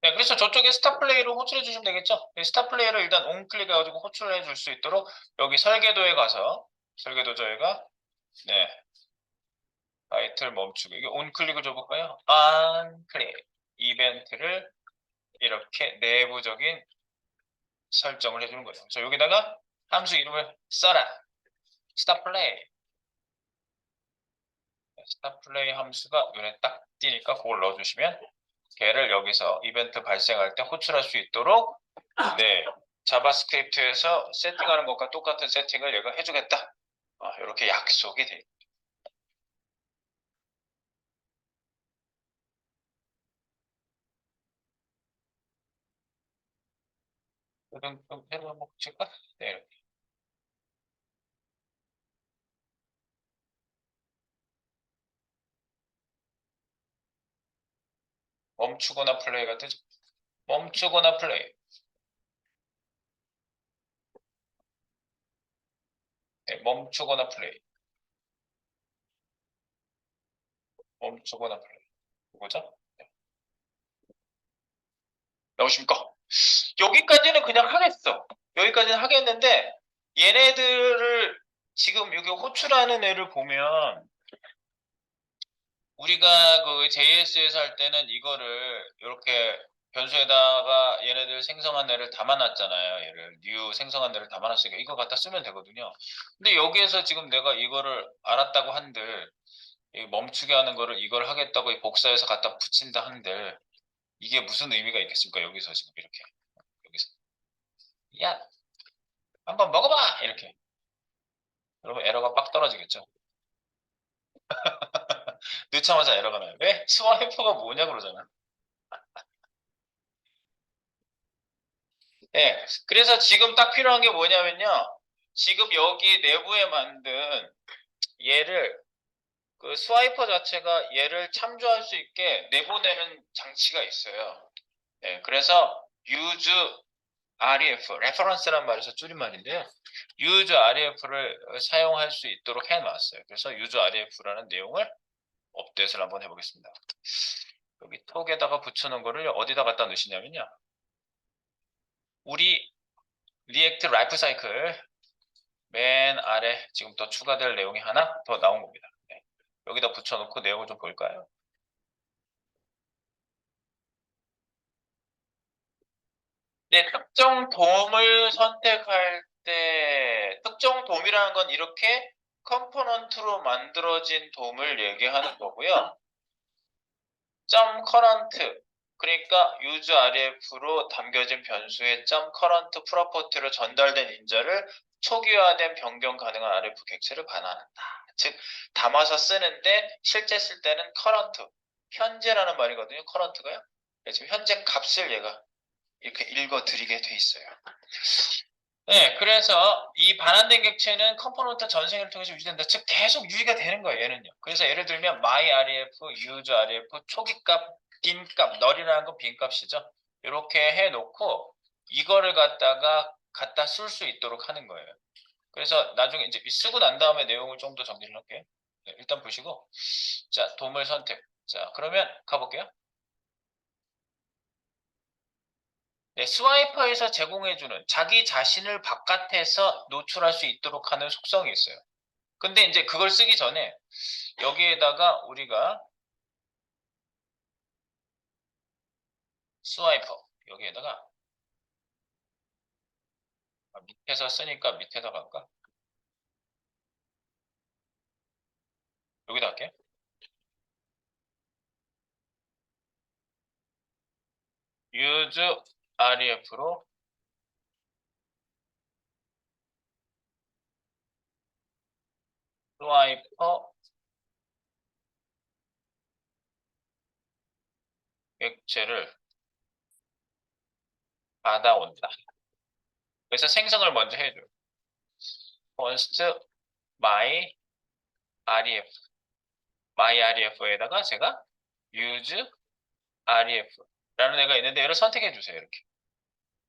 네, 그래서 저쪽에 스탑 플레이로 호출해 주시면 되겠죠. 네, 스탑 플레이를 일단 온클릭해가지고 호출해 줄 수 있도록 여기 설계도에 가서 설계도 저희가 네 타이틀 멈추고 이게 온클릭을 줘볼까요? 온클릭 이벤트를 이렇게 내부적인 설정을 해주는 거예요. 그래서 여기다가 함수 이름을 써라. 스탑 플레이. 스탑 플레이 함수가 눈에 딱 띄니까 그걸 넣어주시면 걔를 여기서 이벤트 발생할 때 호출할 수 있도록 네 자바스크립트에서 세팅하는 것과 똑같은 세팅을 얘가 해주겠다. 이렇게 약속이 돼. 그럼 해도 한번 볼까? 네, 이렇게. 멈추거나 플레이가 되죠. 멈추거나 플레이. 네, 멈추거나 플레이. 멈추거나 플레이. 이거죠? 네. 나오십니까? 여기까지는 그냥 하겠어. 여기까지는 하겠는데 얘네들을 지금 여기 호출하는 애를 보면 우리가 그 JS에서 할 때는 이거를 이렇게 변수에다가 얘네들 생성한 애를 담아놨잖아요. 얘를 new 생성한 애를 담아놨으니까 이거 갖다 쓰면 되거든요. 근데 여기에서 지금 내가 이거를 알았다고 한들 이 멈추게 하는 거를 이걸 하겠다고 이 복사해서 갖다 붙인다 한들 이게 무슨 의미가 있겠습니까? 여기서 지금 이렇게 여기서 야 한번 먹어봐 이렇게 그러면 에러가 빡 떨어지겠죠. 넣자마자 에러가 나요. 왜? 스와이퍼가 뭐냐 그러잖아. 네, 그래서 지금 딱 필요한 게 뭐냐면요. 지금 여기 내부에 만든 얘를 그 스와이퍼 자체가 얘를 참조할 수 있게 내보내는 장치가 있어요. 네, 그래서 use REF, 레퍼런스란 말에서 줄임말인데요. use REF를 사용할 수 있도록 해놨어요. 그래서 use REF라는 내용을 업데이트를 한번 해보겠습니다. 여기 톡에다가 붙여놓은 거를 어디다 갖다 넣으시냐면요. 우리 리액트 라이프 사이클 맨 아래 지금 더 추가될 내용이 하나 더 나온 겁니다. 네. 여기다 붙여놓고 내용을 좀 볼까요? 네, 특정 돔을 선택할 때 특정 돔이라는 건 이렇게 컴포넌트로 만들어진 돔을 얘기하는 거고요. .current 그러니까 use ref로 담겨진 변수의 .current 프로퍼티로 전달된 인자를 초기화된 변경 가능한 ref 객체를 반환한다. 즉 담아서 쓰는데 실제 쓸 때는 current 현재라는 말이거든요. current가요. 지금 현재 값을 얘가 이렇게 읽어드리게 돼 있어요. 네, 그래서 이 반환된 객체는 컴포넌트 전생을 통해서 유지된다. 즉 계속 유지가 되는 거예요, 얘는요. 그래서 예를 들면 myRef, useRef, 초기값, 빈값, 널이라는 건 빈값이죠. 이렇게 해놓고 이거를 갖다 쓸 수 있도록 하는 거예요. 그래서 나중에 이제 쓰고 난 다음에 내용을 좀 더 정리를 할게요. 네, 일단 보시고 자, 돔을 선택. 자, 그러면 가볼게요. 네, 스와이퍼에서 제공해주는 자기 자신을 바깥에서 노출할 수 있도록 하는 속성이 있어요. 근데 이제 그걸 쓰기 전에 여기에다가 우리가 스와이퍼 여기에다가 밑에서 쓰니까 밑에다 갈까? 여기다 할게. use ref로 스와이퍼 객체를 받아온다. 그래서 생성을 먼저 해줘. const my ref, my ref에다가 제가 use ref라는 애가 있는데 얘를 선택해 주세요. 이렇게.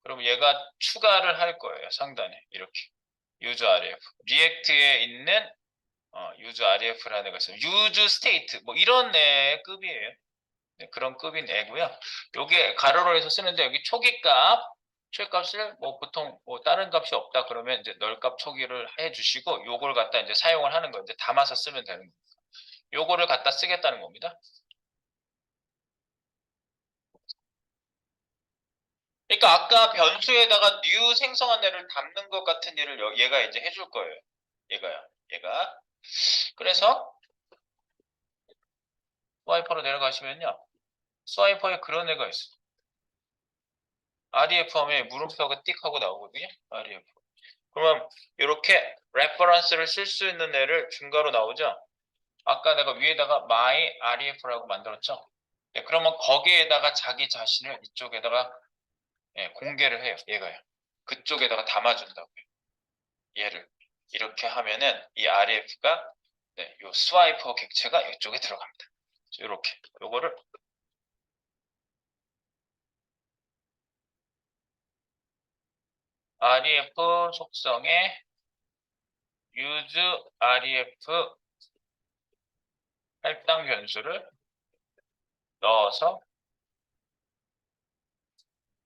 그럼 얘가 추가를 할 거예요. 상단에 이렇게 use ref. 리액트에 있는 use ref라는 애가 있어요. use state 뭐 이런 애 급이에요. 네, 그런 급인 애고요. 요게 가로로 해서 쓰는데 여기 초기값 초기값을 뭐 보통 뭐 다른 값이 없다 그러면 이제 널값 초기를 해주시고 요걸 갖다 이제 사용을 하는 거예요. 이제 담아서 쓰면 되는 거예요. 요거를 갖다 쓰겠다는 겁니다. 그러니까 아까 변수에다가 new 생성한 애를 담는 것 같은 일을 얘가 이제 해줄 거예요. 얘가요. 얘가. 그래서 스와이퍼로 내려가시면요. 스와이퍼에 그런 애가 있어요. REF 하면 물음표가 띡 하고 나오거든요. REF. 그러면 이렇게 레퍼런스를 쓸 수 있는 애를 중괄호 나오죠. 아까 내가 위에다가 my ref라고 만들었죠. 네, 그러면 거기에다가 자기 자신을 이쪽에다가 공개를 해요. 얘가요. 그쪽에다가 담아준다고요. 얘를 이렇게 하면은 이 ref가 요 스와이퍼 객체가 이쪽에 들어갑니다. 이렇게 요거를 ref 속성에 use ref 할당 변수를 넣어서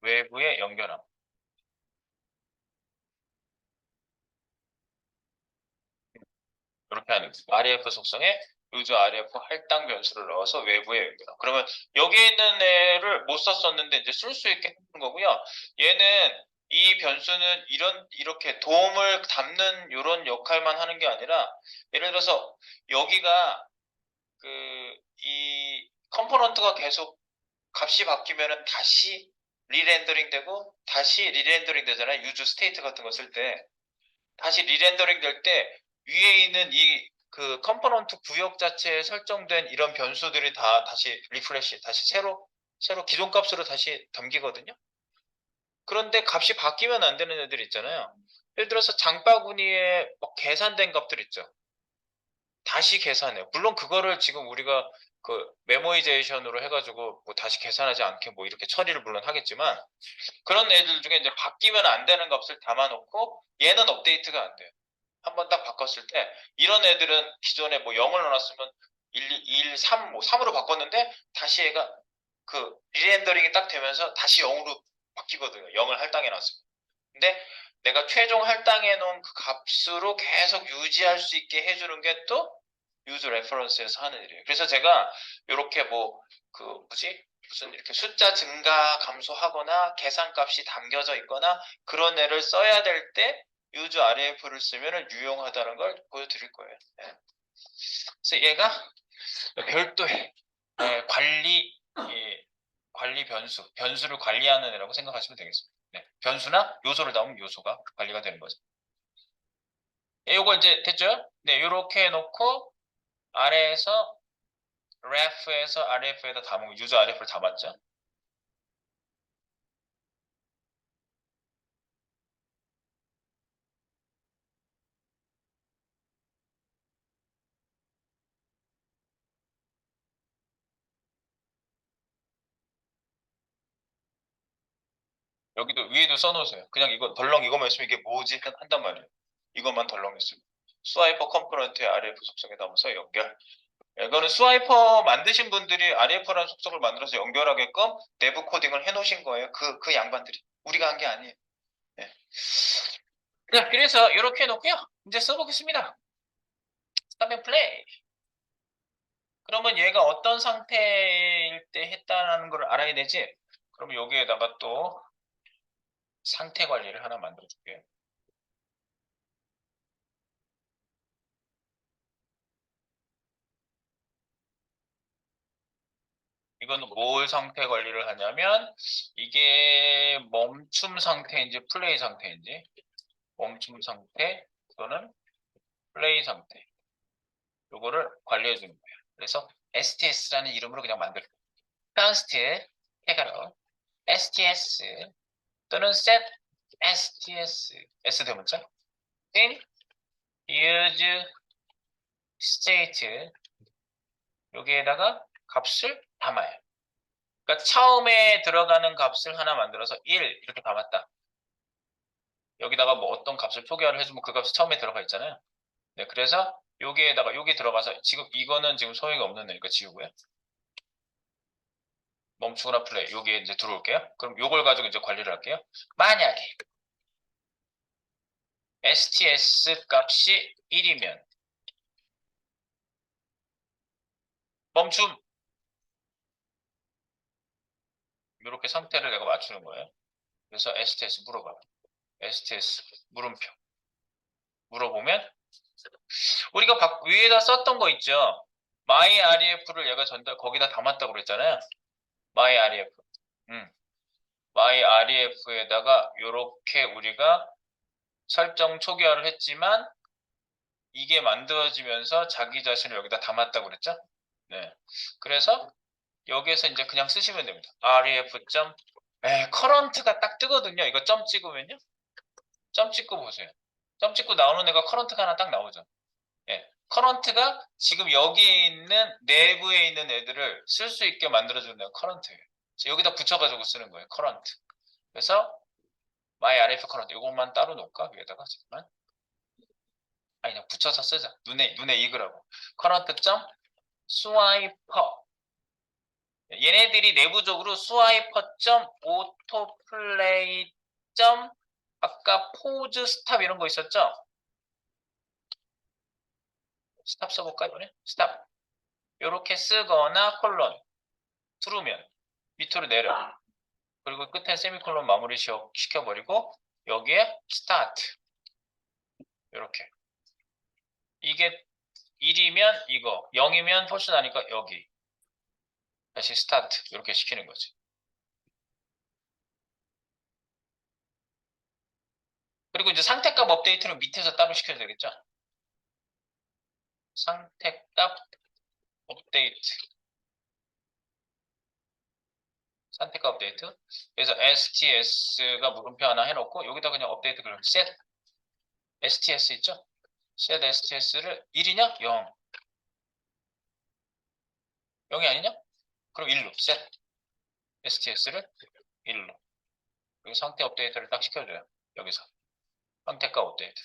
외부에 연결함. 이렇게 하는 거예요. RF 속성에 use RF 할당 변수를 넣어서 외부에 연결함. 그러면 여기에 있는 애를 못 썼었는데 이제 쓸 수 있게 하는 거고요. 얘는 이 변수는 이렇게 도움을 담는 이런 역할만 하는 게 아니라 예를 들어서 여기가 이 컴포넌트가 계속 값이 바뀌면은 다시 리렌더링 되고 다시 리렌더링 되잖아요. 유즈 스테이트 같은 거 쓸 때. 다시 리렌더링 될 때 위에 있는 이 그 컴포넌트 구역 자체에 설정된 이런 변수들이 다 다시 리프레시, 다시 새로 기존 값으로 다시 담기거든요. 그런데 값이 바뀌면 안 되는 애들 있잖아요. 예를 들어서 장바구니에 막 계산된 값들 있죠. 다시 계산해요. 물론 그거를 지금 우리가 그 메모이제이션으로 해가지고 뭐 다시 계산하지 않게 뭐 이렇게 처리를 물론 하겠지만 그런 애들 중에 이제 바뀌면 안 되는 값을 담아놓고 얘는 업데이트가 안 돼요. 한번 딱 바꿨을 때 이런 애들은 기존에 뭐 0을 넣어놨으면 1, 3, 뭐 3으로 바꿨는데 다시 얘가 그 리렌더링이 딱 되면서 다시 0으로 바뀌거든요. 0을 할당해놨으면. 근데 내가 최종 할당해 놓은 그 값으로 계속 유지할 수 있게 해주는 게 또 유즈 레퍼런스에서 하는 일이에요. 그래서 제가 이렇게 뭐 그 뭐지 무슨 이렇게 숫자 증가 감소하거나 계산값이 담겨져 있거나 그런 애를 써야 될 때 유즈 RF를 쓰면 유용하다는 걸 보여드릴 거예요. 네. 그래서 얘가 별도의 관리 변수를 관리하는 애라고 생각하시면 되겠습니다. 네. 변수나 요소를 넣으면 요소가 관리가 되는 거죠. 네, 요거 이제 됐죠? 네, 이렇게 해놓고 아래에서 ref에서 rf에다 담은 유저 rf를 담았죠. 여기도 위에도 써놓으세요. 그냥 이거 덜렁 이거만 있으면 이게 뭐지 한단 말이에요. 이것만 덜렁 있으면. 스와이퍼 컴포넌트의 RF 속성에 담아서 연결. 이거는 스와이퍼 만드신 분들이 RF라는 속성을 만들어서 연결하게끔 내부 코딩을 해놓으신 거예요. 그 양반들이. 우리가 한 게 아니에요. 네. 자, 그래서 이렇게 해놓고요. 이제 써보겠습니다. 스타면 플레이. 그러면 얘가 어떤 상태일 때 했다는 걸 알아야 되지? 그럼 여기에다가 또 상태 관리를 하나 만들어 줄게요. 이거는 뭘 상태 관리를 하냐면 이게 멈춤 상태인지 플레이 상태인지 멈춤 상태 또는 플레이 상태 요거를 관리해 주는 거예요. 그래서 STS라는 이름으로 그냥 만들게요. const 해가로 STS 또는 set STS S 대문자 in use state 여기에다가 값을 담아요. 그러니까 처음에 들어가는 값을 하나 만들어서 1 이렇게 담았다. 여기다가 뭐 어떤 값을 표기를 해주면 그 값이 처음에 들어가 있잖아요. 네, 그래서 여기에다가 여기 들어가서 지금 이거는 지금 소용이 없는 애니까 지우고요. 멈추거나 플레이 여기에 이제 들어올게요. 그럼 요걸 가지고 이제 관리를 할게요. 만약에 STS 값이 1이면 멈춤 이렇게 상태를 내가 맞추는 거예요. 그래서 STS 물어봐요. STS 물음표 물어보면 우리가 위에다 썼던 거 있죠. myRef를 얘가 거기다 담았다고 그랬잖아요. myRef. myRef에다가 이렇게 우리가 설정 초기화를 했지만 이게 만들어지면서 자기 자신을 여기다 담았다고 그랬죠. 네. 그래서 여기에서 이제 그냥 쓰시면 됩니다. ref. current가 딱 뜨거든요. 이거 점 찍으면요. 점 찍고 보세요. 점 찍고 나오는 애가 current가 하나 딱 나오죠. 예. 커런트가 지금 여기에 있는 내부에 있는 애들을 쓸 수 있게 만들어주는 애가 커런트예요. 여기다 붙여가지고 쓰는 거예요. 커런트. 그래서 myRF 커런트 이것만 따로 놓을까? 위에다가 잠깐만. 아니 그냥 붙여서 쓰자. 눈에 익으라고. 커런트 점 스와이퍼. 얘네들이 내부적으로 스와이퍼 점 오토플레이 점 아까 포즈 스탑 이런 거 있었죠? 스탑 써볼까 이번에? 스탑. 이렇게 쓰거나 콜론 트루면 밑으로 내려. 그리고 끝에 세미콜론 마무리 시켜버리고 여기에 스타트 이렇게 이게 1이면 이거 0이면 폴스 나니까 여기 다시 스타트 이렇게 시키는 거지. 그리고 이제 상태값 업데이트는 밑에서 따로 시켜야 되겠죠. 상태값 업데이트 상태값 업데이트 그래서 STS가 물음표 하나 해놓고 여기다 그냥 업데이트 그럼 set STS 있죠. set STS를 1이냐 0 0이 아니냐 그럼 1로 set STS를 1로 여기 상태 업데이트를 딱 시켜줘요. 여기서 상태값 업데이트.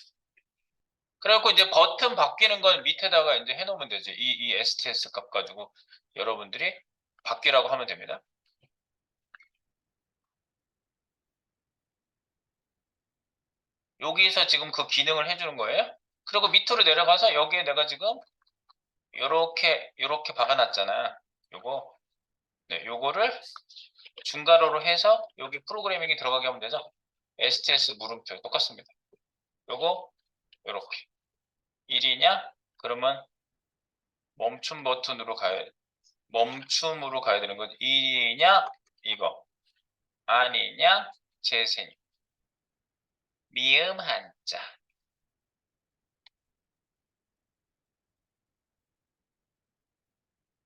그래갖고 이제 버튼 바뀌는 건 밑에다가 이제 해놓으면 되지. 이 STS 값 가지고 여러분들이 바뀌라고 하면 됩니다. 여기서 지금 그 기능을 해주는 거예요. 그리고 밑으로 내려가서 여기에 내가 지금 요렇게 박아놨잖아. 요거. 네, 요거를 중괄호로 해서 여기 프로그래밍이 들어가게 하면 되죠. STS 물음표 똑같습니다. 요거 요렇게 1이냐? 그러면 멈춤 버튼으로 멈춤으로 가야 되는 건 1이냐? 이거 아니냐? 재생 미음 한자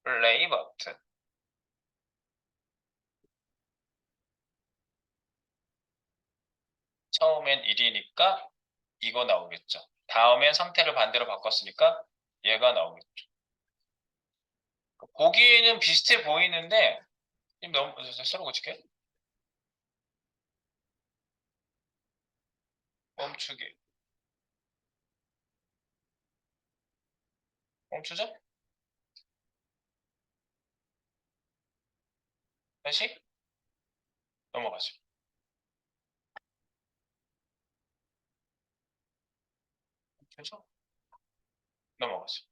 플레이 버튼 처음엔 1이니까 이거 나오겠죠. 다음엔 상태를 반대로 바꿨으니까 얘가 나오겠죠. 보기에는 비슷해 보이는데 너무 새로 고칠게. 멈추기 멈추죠? 다시 넘어가죠. 멈추죠? 넘어가죠.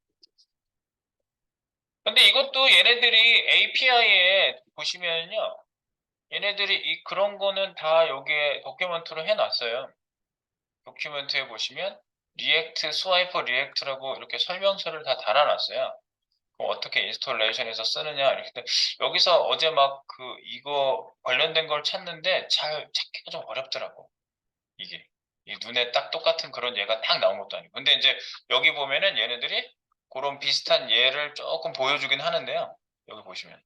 근데 이것도 얘네들이 API에 보시면요. 얘네들이 그런 거는 다 여기에 도큐멘트로 해놨어요. 도큐멘트에 보시면 리액트, 스와이퍼 리액트라고 이렇게 설명서를 다 달아놨어요. 그럼 어떻게 인스톨레이션에서 쓰느냐 이렇게. 여기서 어제 막 이거 관련된 걸 찾는데 잘 찾기가 좀 어렵더라고. 이게 이 눈에 딱 똑같은 그런 얘가 딱 나온 것도 아니고. 근데 이제 여기 보면은 얘네들이 그런 비슷한 예를 조금 보여주긴 하는데요. 여기 보시면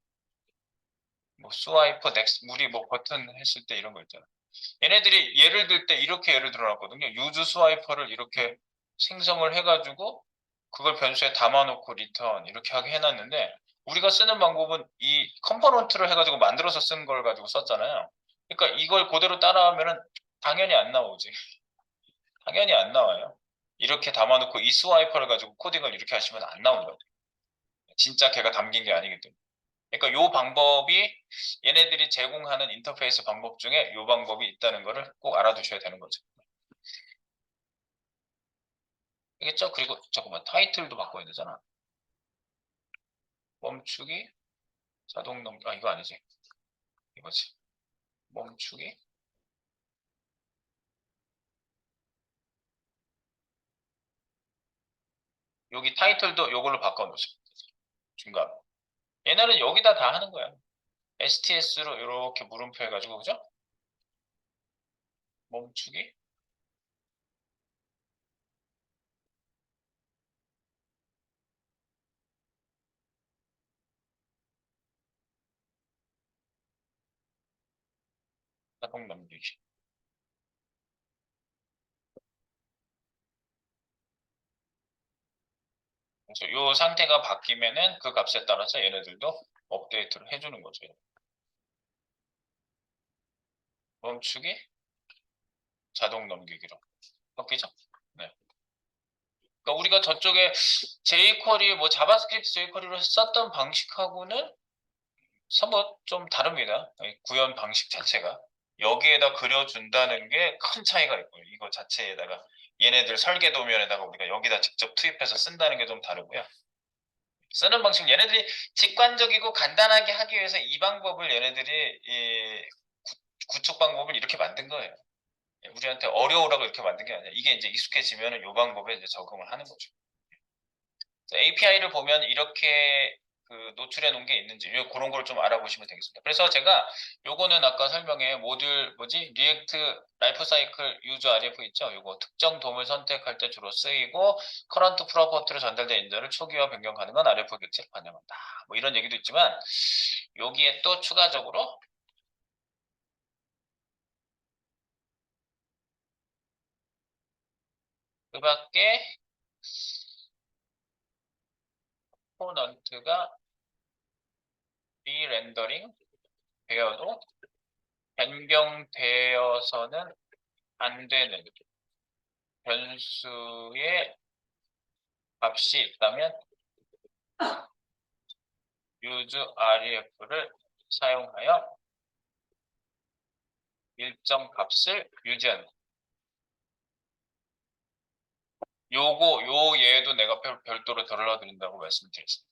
뭐 스와이퍼 넥스 우리 뭐 버튼 했을 때 이런 거 있잖아. 얘네들이 예를 들 때 이렇게 예를 들어놨거든요. 유즈 스와이퍼를 이렇게 생성을 해가지고 그걸 변수에 담아놓고 리턴 이렇게 하게 해놨는데 우리가 쓰는 방법은 이 컴포넌트를 해가지고 만들어서 쓴 걸 가지고 썼잖아요. 그러니까 이걸 그대로 따라하면은 당연히 안 나오지. 당연히 안 나와요. 이렇게 담아놓고 이 스와이퍼를 가지고 코딩을 이렇게 하시면 안 나온다고. 진짜 걔가 담긴 게 아니기 때문에. 그러니까 요 방법이 얘네들이 제공하는 인터페이스 방법 중에 요 방법이 있다는 거를 꼭 알아두셔야 되는 거죠. 알겠죠? 그리고 잠깐만 타이틀도 바꿔야 되잖아. 멈추기, 자동 넘기, 이거 아니지. 이거지. 멈추기. 여기 타이틀도 요걸로 바꿔놓으세요. 중간. 얘네는 여기다 다 하는 거야. STS로 이렇게 물음표 해가지고, 그죠? 멈추기. 자동 넘기기. 그래서 요 상태가 바뀌면은 그 값에 따라서 얘네들도 업데이트를 해주는 거죠. 멈추기, 자동 넘기기로. 바뀌죠? 네. 그러니까 우리가 저쪽에 jQuery, 뭐 자바스크립트 jQuery로 썼던 방식하고는 somewhat 좀 다릅니다. 구현 방식 자체가. 여기에다 그려준다는 게 큰 차이가 있고요. 이거 자체에다가 얘네들 설계 도면에다가 우리가 여기다 직접 투입해서 쓴다는 게 좀 다르고요. 쓰는 방식 얘네들이 직관적이고 간단하게 하기 위해서 이 방법을 얘네들이 구축 방법을 이렇게 만든 거예요. 우리한테 어려우라고 이렇게 만든 게 아니라 이게 이제 익숙해지면 이 방법에 이제 적응을 하는 거죠. API를 보면 이렇게 노출해 놓은 게 있는지 그런 걸 좀 알아보시면 되겠습니다. 그래서 제가 요거는 아까 설명에 모듈 리액트 라이프 사이클 유저 RF 있죠? 요거 특정 돔을 선택할 때 주로 쓰이고 커런트 프로퍼티로 전달된 인자를 초기화 변경 가능한 RF 객체를 반영한다. 뭐 이런 얘기도 있지만 여기에 또 추가적으로 그 밖에 컴포넌트가 리렌더링 되어도 변경되어서는 안 되는 변수의 값이 있다면 use ref를 사용하여 일정 값을 유지한다. 요 예도 내가 별도로 들어드린다고 말씀드렸습니다.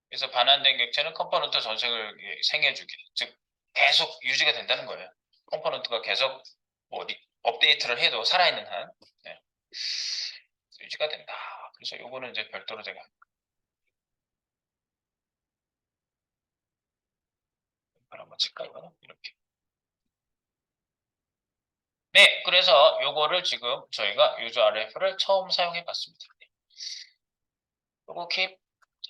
그래서 반환된 객체는 컴포넌트 전색을 생해주기, 즉 계속 유지가 된다는 거예요. 컴포넌트가 계속 뭐 업데이트를 해도 살아있는 한 네, 유지가 된다. 그래서 요거는 이제 별도로 제가 한번 칠까요? 이렇게. 네, 그래서 요거를 지금 저희가 use RF를 처음 사용해 봤습니다. 요거 킵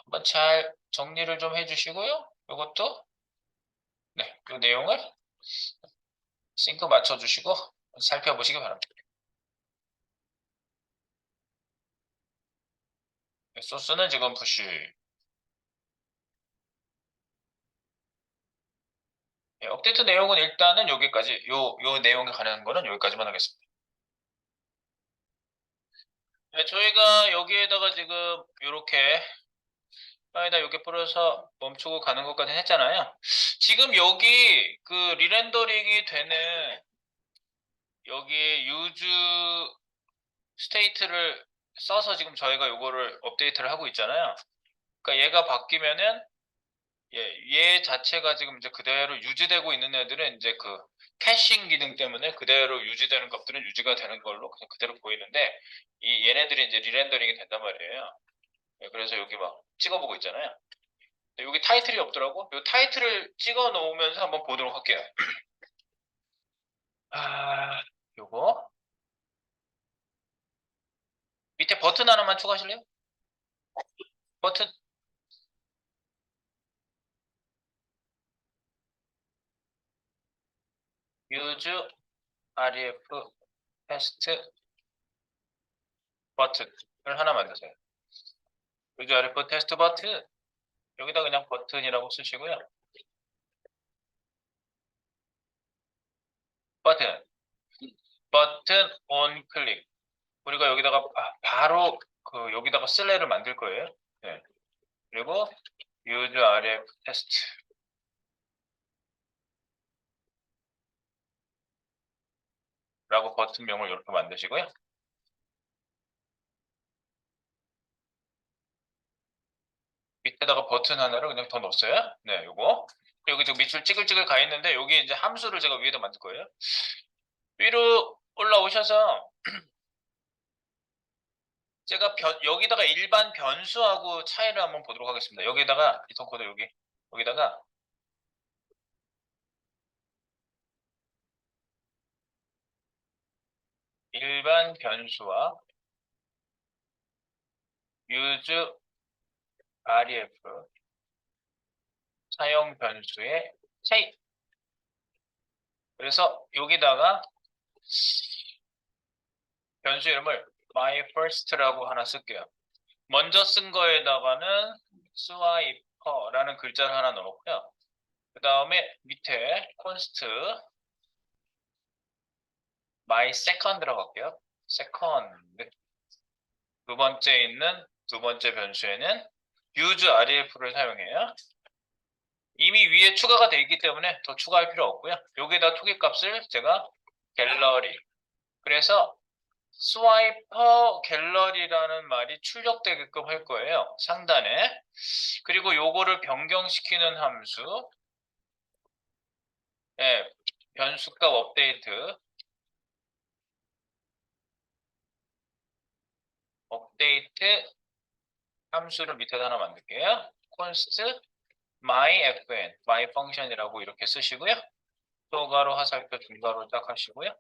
한번 잘 정리를 좀 해주시고요. 요것도 네, 요 내용을 싱크 맞춰주시고 살펴보시기 바랍니다. 네, 소스는 지금 푸시. 네, 업데이트 내용은 일단은 여기까지 요 내용에 관한 거는 여기까지만 하겠습니다. 네, 저희가 여기에다가 지금 이렇게 파에다 이렇게 뿌려서 멈추고 가는 것까지 했잖아요. 지금 여기 그 리렌더링이 되는 여기 유즈 스테이트를 써서 지금 저희가 요거를 업데이트를 하고 있잖아요. 그러니까 얘가 바뀌면은 얘 자체가 지금 이제 그대로 유지되고 있는 애들은 이제 그 캐싱 기능 때문에 그대로 유지되는 것들은 유지가 되는 걸로 그냥 그대로 보이는데 이 얘네들이 이제 리렌더링이 된단 말이에요. 그래서 여기 막 찍어보고 있잖아요. 근데 여기 타이틀이 없더라고. 이 타이틀을 찍어 놓으면서 한번 보도록 할게요. 아, 요거 밑에 버튼 하나만 추가하실래요? 버튼 use ref 테스트 버튼을 하나 만드세요. use ref 테스트 버튼 여기다 그냥 버튼이라고 쓰시고요. 버튼 온 클릭. 우리가 여기다가 바로 그 여기다가 슬래를 만들 거예요. 네. 그리고 use rf 테스트 라고 버튼명을 이렇게 만드시고요. 밑에다가 버튼 하나를 그냥 더 넣었어요. 네, 요거. 여기 지금 밑줄 찌글찌글 가 있는데 여기 이제 함수를 제가 위에다 만들 거예요. 위로 올라오셔서 제가 여기다가 일반 변수하고 차이를 한번 보도록 하겠습니다. 여기다가 리턴 코드 여기다가 일반 변수와 use ref 사용 변수의 차이. 그래서 여기다가 변수 이름을 myFirst라고 하나 쓸게요. 먼저 쓴 거에다가는 swiper라는 글자를 하나 넣었고요. 그 다음에 밑에 const mySecond라고 할게요. second. 두 번째 있는 두 번째 변수에는 use ref를 사용해요. 이미 위에 추가가 되어 있기 때문에 더 추가할 필요 없고요. 여기다 토기값을 제가 갤러리. 그래서 스와이퍼 갤러리라는 말이 출력되게끔 할 거예요. 상단에. 그리고 요거를 변경시키는 함수, 변수값 업데이트 함수를 밑에다 하나 만들게요. const myfn, my function이라고 이렇게 쓰시고요. 소가로 화살표 중괄호 딱 하시고요.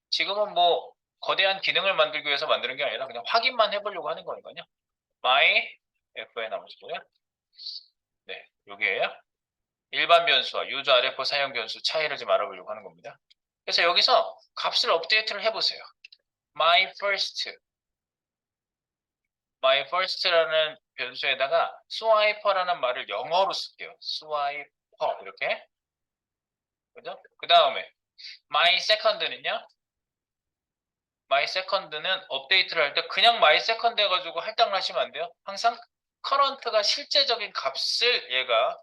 지금은 뭐 거대한 기능을 만들기 위해서 만드는 게 아니라 그냥 확인만 해보려고 하는 거니까요. myfn 함수고요. 네, 요게예요. 일반 변수와 use rf 사용 변수 차이를 좀 알아보려고 하는 겁니다. 그래서 여기서 값을 업데이트를 해보세요. my first라는 변수에다가 swiper라는 말을 영어로 쓸게요. swiper 이렇게. 그죠? 그 다음에 my second는 업데이트를 할 때 그냥 my second 해가지고 할당을 하시면 안 돼요. 항상 current가 실제적인 값을 얘가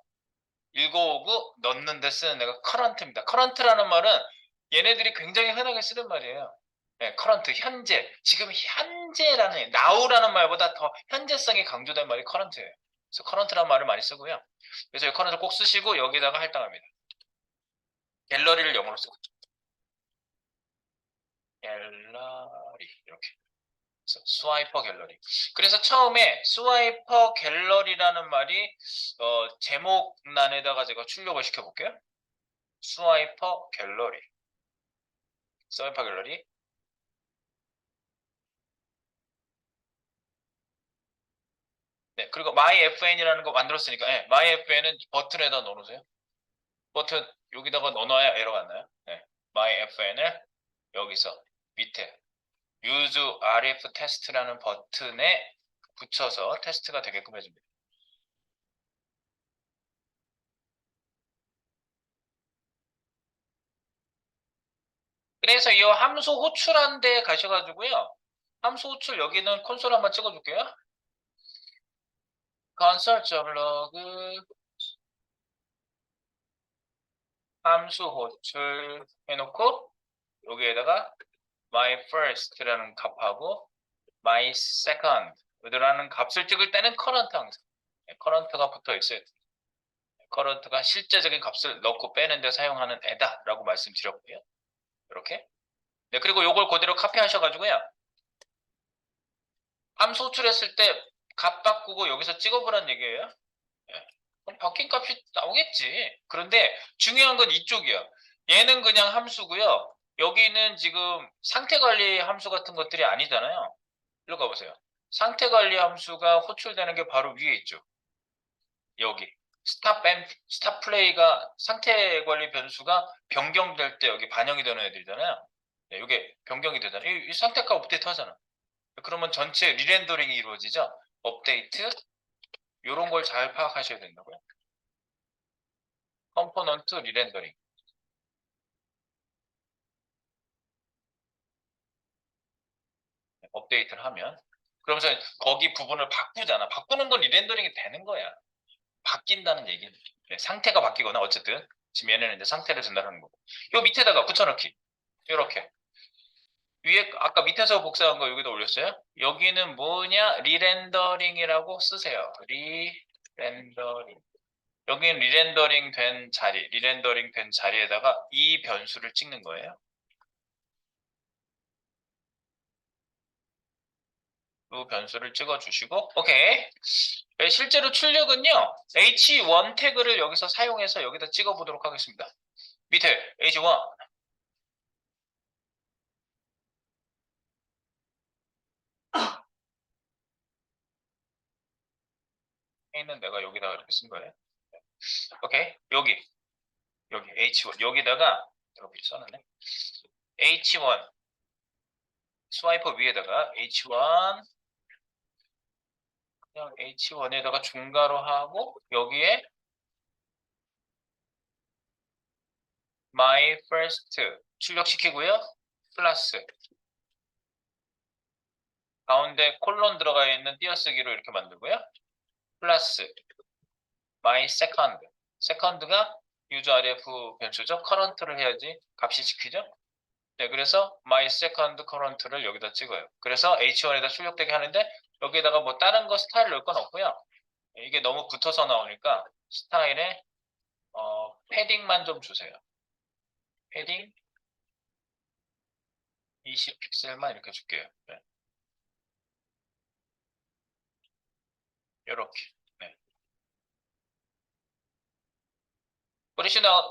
읽어오고 넣는 데 쓰는 애가 current입니다. current라는 말은 얘네들이 굉장히 흔하게 쓰는 말이에요. 네, current, 현재. 지금 현재라는, now라는 말보다 더 현재성이 강조된 말이 current예요. 그래서 current라는 말을 많이 쓰고요. 그래서 이 current을 꼭 쓰시고 여기다가 할당합니다. 갤러리를 영어로 쓰고. 갤러리, 이렇게. 스와이퍼 갤러리. 그래서 처음에 스와이퍼 갤러리라는 말이 제목란에다가 제가 출력을 시켜볼게요. 스와이퍼 갤러리. 스와이퍼 갤러리. 네, 그리고 myFN이라는 거 만들었으니까, myFN은 버튼에다 넣어놓으세요. 버튼 여기다가 넣어놔야 에러가 안 나요. 네, myFN을 여기서 밑에 use rf 테스트라는 버튼에 붙여서 테스트가 되게끔 해줍니다. 그래서 이 함수 호출한 데 가셔가지고요. 함수 호출 여기는 콘솔 한번 찍어줄게요. console.log 함수 호출 해놓고 여기에다가 my first라는 값하고 my second 라는 값을 찍을 때는 current 항상 current가 붙어 있어요. current가 실제적인 값을 넣고 빼는데 사용하는 애다라고 말씀드렸고요. 이렇게. 네, 그리고 요걸 그대로 카피하셔가지고요. 함수 호출했을 때 값 바꾸고 여기서 찍어보란 얘기예요. 예. 그럼 바뀐 값이 나오겠지. 그런데 중요한 건 이쪽이야. 얘는 그냥 함수고요. 여기는 지금 상태 관리 함수 같은 것들이 아니잖아요. 일로 가보세요. 상태 관리 함수가 호출되는 게 바로 위에 있죠. 여기. 스탑 플레이가 상태 관리 변수가 변경될 때 여기 반영이 되는 애들이잖아요. 네, 이게 변경이 되잖아요. 이 상태가 업데이트 하잖아. 그러면 전체 리렌더링이 이루어지죠. 업데이트 이런 걸 잘 파악하셔야 된다고요. 컴포넌트 리렌더링. 업데이트를 하면 그러면서 거기 부분을 바꾸잖아. 바꾸는 건 리렌더링이 되는 거야. 바뀐다는 얘기는 네, 상태가 바뀌거나 어쨌든 지금 얘네는 이제 상태를 전달하는 거고. 요 밑에다가 붙여넣기. 이렇게 위에 아까 밑에서 복사한 거 여기다 올렸어요. 여기는 뭐냐? 리렌더링이라고 쓰세요. 리렌더링. 여기는 리렌더링 된 자리에다가 이 변수를 찍는 거예요. 이 변수를 찍어주시고, 오케이. 네, 실제로 출력은요, H1 태그를 여기서 사용해서 여기다 찍어보도록 하겠습니다. 밑에 H1. 있는 내가 여기다가 이렇게 쓴 거예요. 오케이. 여기 H1. 여기다가, 이렇게 써놨네. H1. 스와이퍼 위에다가 H1. 그냥 H1에다가 중괄호 하고, 여기에 my first 출력시키고요. 플러스 가운데 콜론 들어가 있는 띄어쓰기로 이렇게 만들고요. 플러스 my second. second가 user ref 변수죠. current를 해야지 값이 지키죠. 네, 그래서 my second current를 여기다 찍어요. 그래서 H1에다 출력되게 하는데 여기에다가 뭐 다른 거 스타일 넣을 건 없고요. 이게 너무 붙어서 나오니까 스타일에 패딩만 좀 주세요. 패딩 20픽셀만 이렇게 줄게요. 네. 이렇게. 네.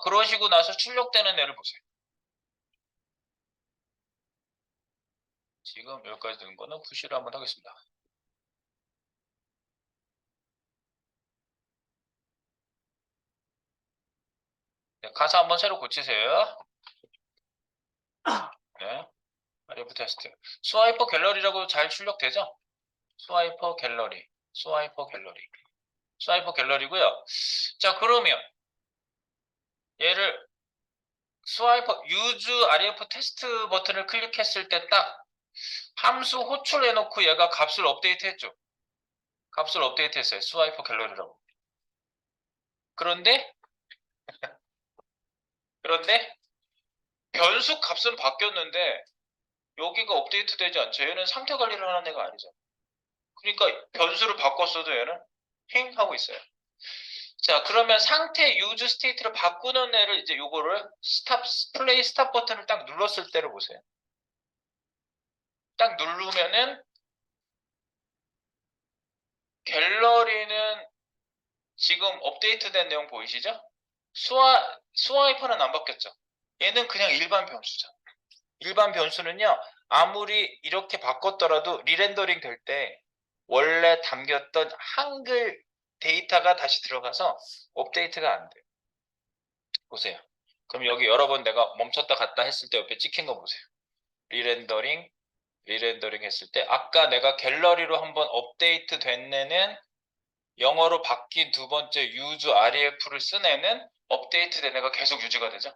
그러시고 나서 출력되는 애를 보세요. 지금 여기까지 된 거는 푸시를 한번 하겠습니다. 네, 가사 한번 새로 고치세요. 네. RF 테스트. 스와이퍼 갤러리라고 잘 출력되죠? 스와이퍼 갤러리. 스와이퍼 갤러리. 스와이퍼 갤러리고요. 자, 그러면 얘를 스와이퍼 유즈 RF 테스트 버튼을 클릭했을 때 딱 함수 호출해 놓고 얘가 값을 업데이트 했죠. 값을 업데이트 했어요. 스와이퍼 갤러리라고. 그런데 변수 값은 바뀌었는데 여기가 업데이트 되지 않죠. 얘는 상태 관리를 하는 애가 아니죠. 그러니까 변수를 바꿨어도 얘는 행 하고 있어요. 자, 그러면 상태 유즈 스테이트를 바꾸는 애를 이제 요거를 플레이 스탑 버튼을 딱 눌렀을 때를 보세요. 딱 누르면은 갤러리는 지금 업데이트된 내용 보이시죠? 스와이퍼는 안 바뀌었죠. 얘는 그냥 일반 변수죠. 일반 변수는요, 아무리 이렇게 바꿨더라도 리렌더링 될 때 원래 담겼던 한글 데이터가 다시 들어가서 업데이트가 안 돼요. 보세요. 그럼 여기 여러 번 내가 멈췄다 갔다 했을 때 옆에 찍힌 거 보세요. 리렌더링 했을 때 아까 내가 갤러리로 한번 업데이트 된 애는 영어로 바뀐 두 번째 use ref를 쓴 애는 업데이트 된 애가 계속 유지가 되죠.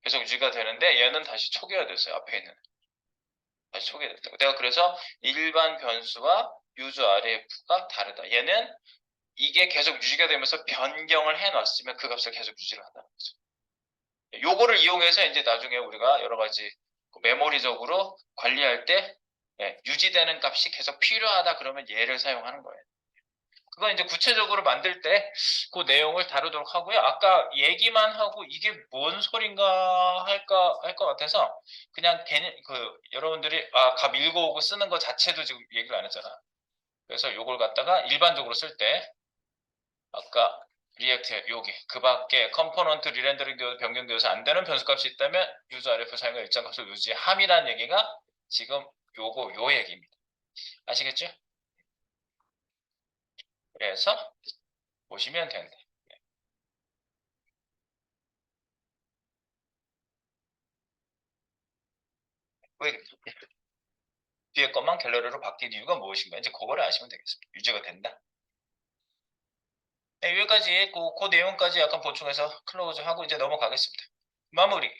계속 유지가 되는데 얘는 다시 초기화됐어요. 앞에 있는 다시 소개됐다고. 내가 그래서 일반 변수와 유저 RF가 다르다. 얘는 이게 계속 유지가 되면서 변경을 해놨으면 그 값을 계속 유지를 한다는 거죠. 요거를 이용해서 이제 나중에 우리가 여러 가지 메모리적으로 관리할 때 유지되는 값이 계속 필요하다 그러면 얘를 사용하는 거예요. 그건 이제 구체적으로 만들 때 그 내용을 다루도록 하고요. 아까 얘기만 하고 이게 뭔 소린가 할 것 같아서 그냥 여러분들이 값 읽어오고 쓰는 거 자체도 지금 얘기를 안 했잖아. 그래서 요걸 갖다가 일반적으로 쓸 때 아까 리액트 여기 그 밖에 컴포넌트 리렌더링 되어서 변경되어서 안 되는 변수값이 있다면 유저 RF 사용과 일정 값을 유지함이라는 얘기가 지금 요 얘기입니다. 아시겠죠? 그래서 보시면 된다. 왜 뒤에 것만 갤러리로 바뀐 이유가 무엇인가? 이제 그거를 아시면 되겠습니다. 유지가 된다. 네, 여기까지 그 내용까지 약간 보충해서 클로즈 하고 이제 넘어가겠습니다. 마무리.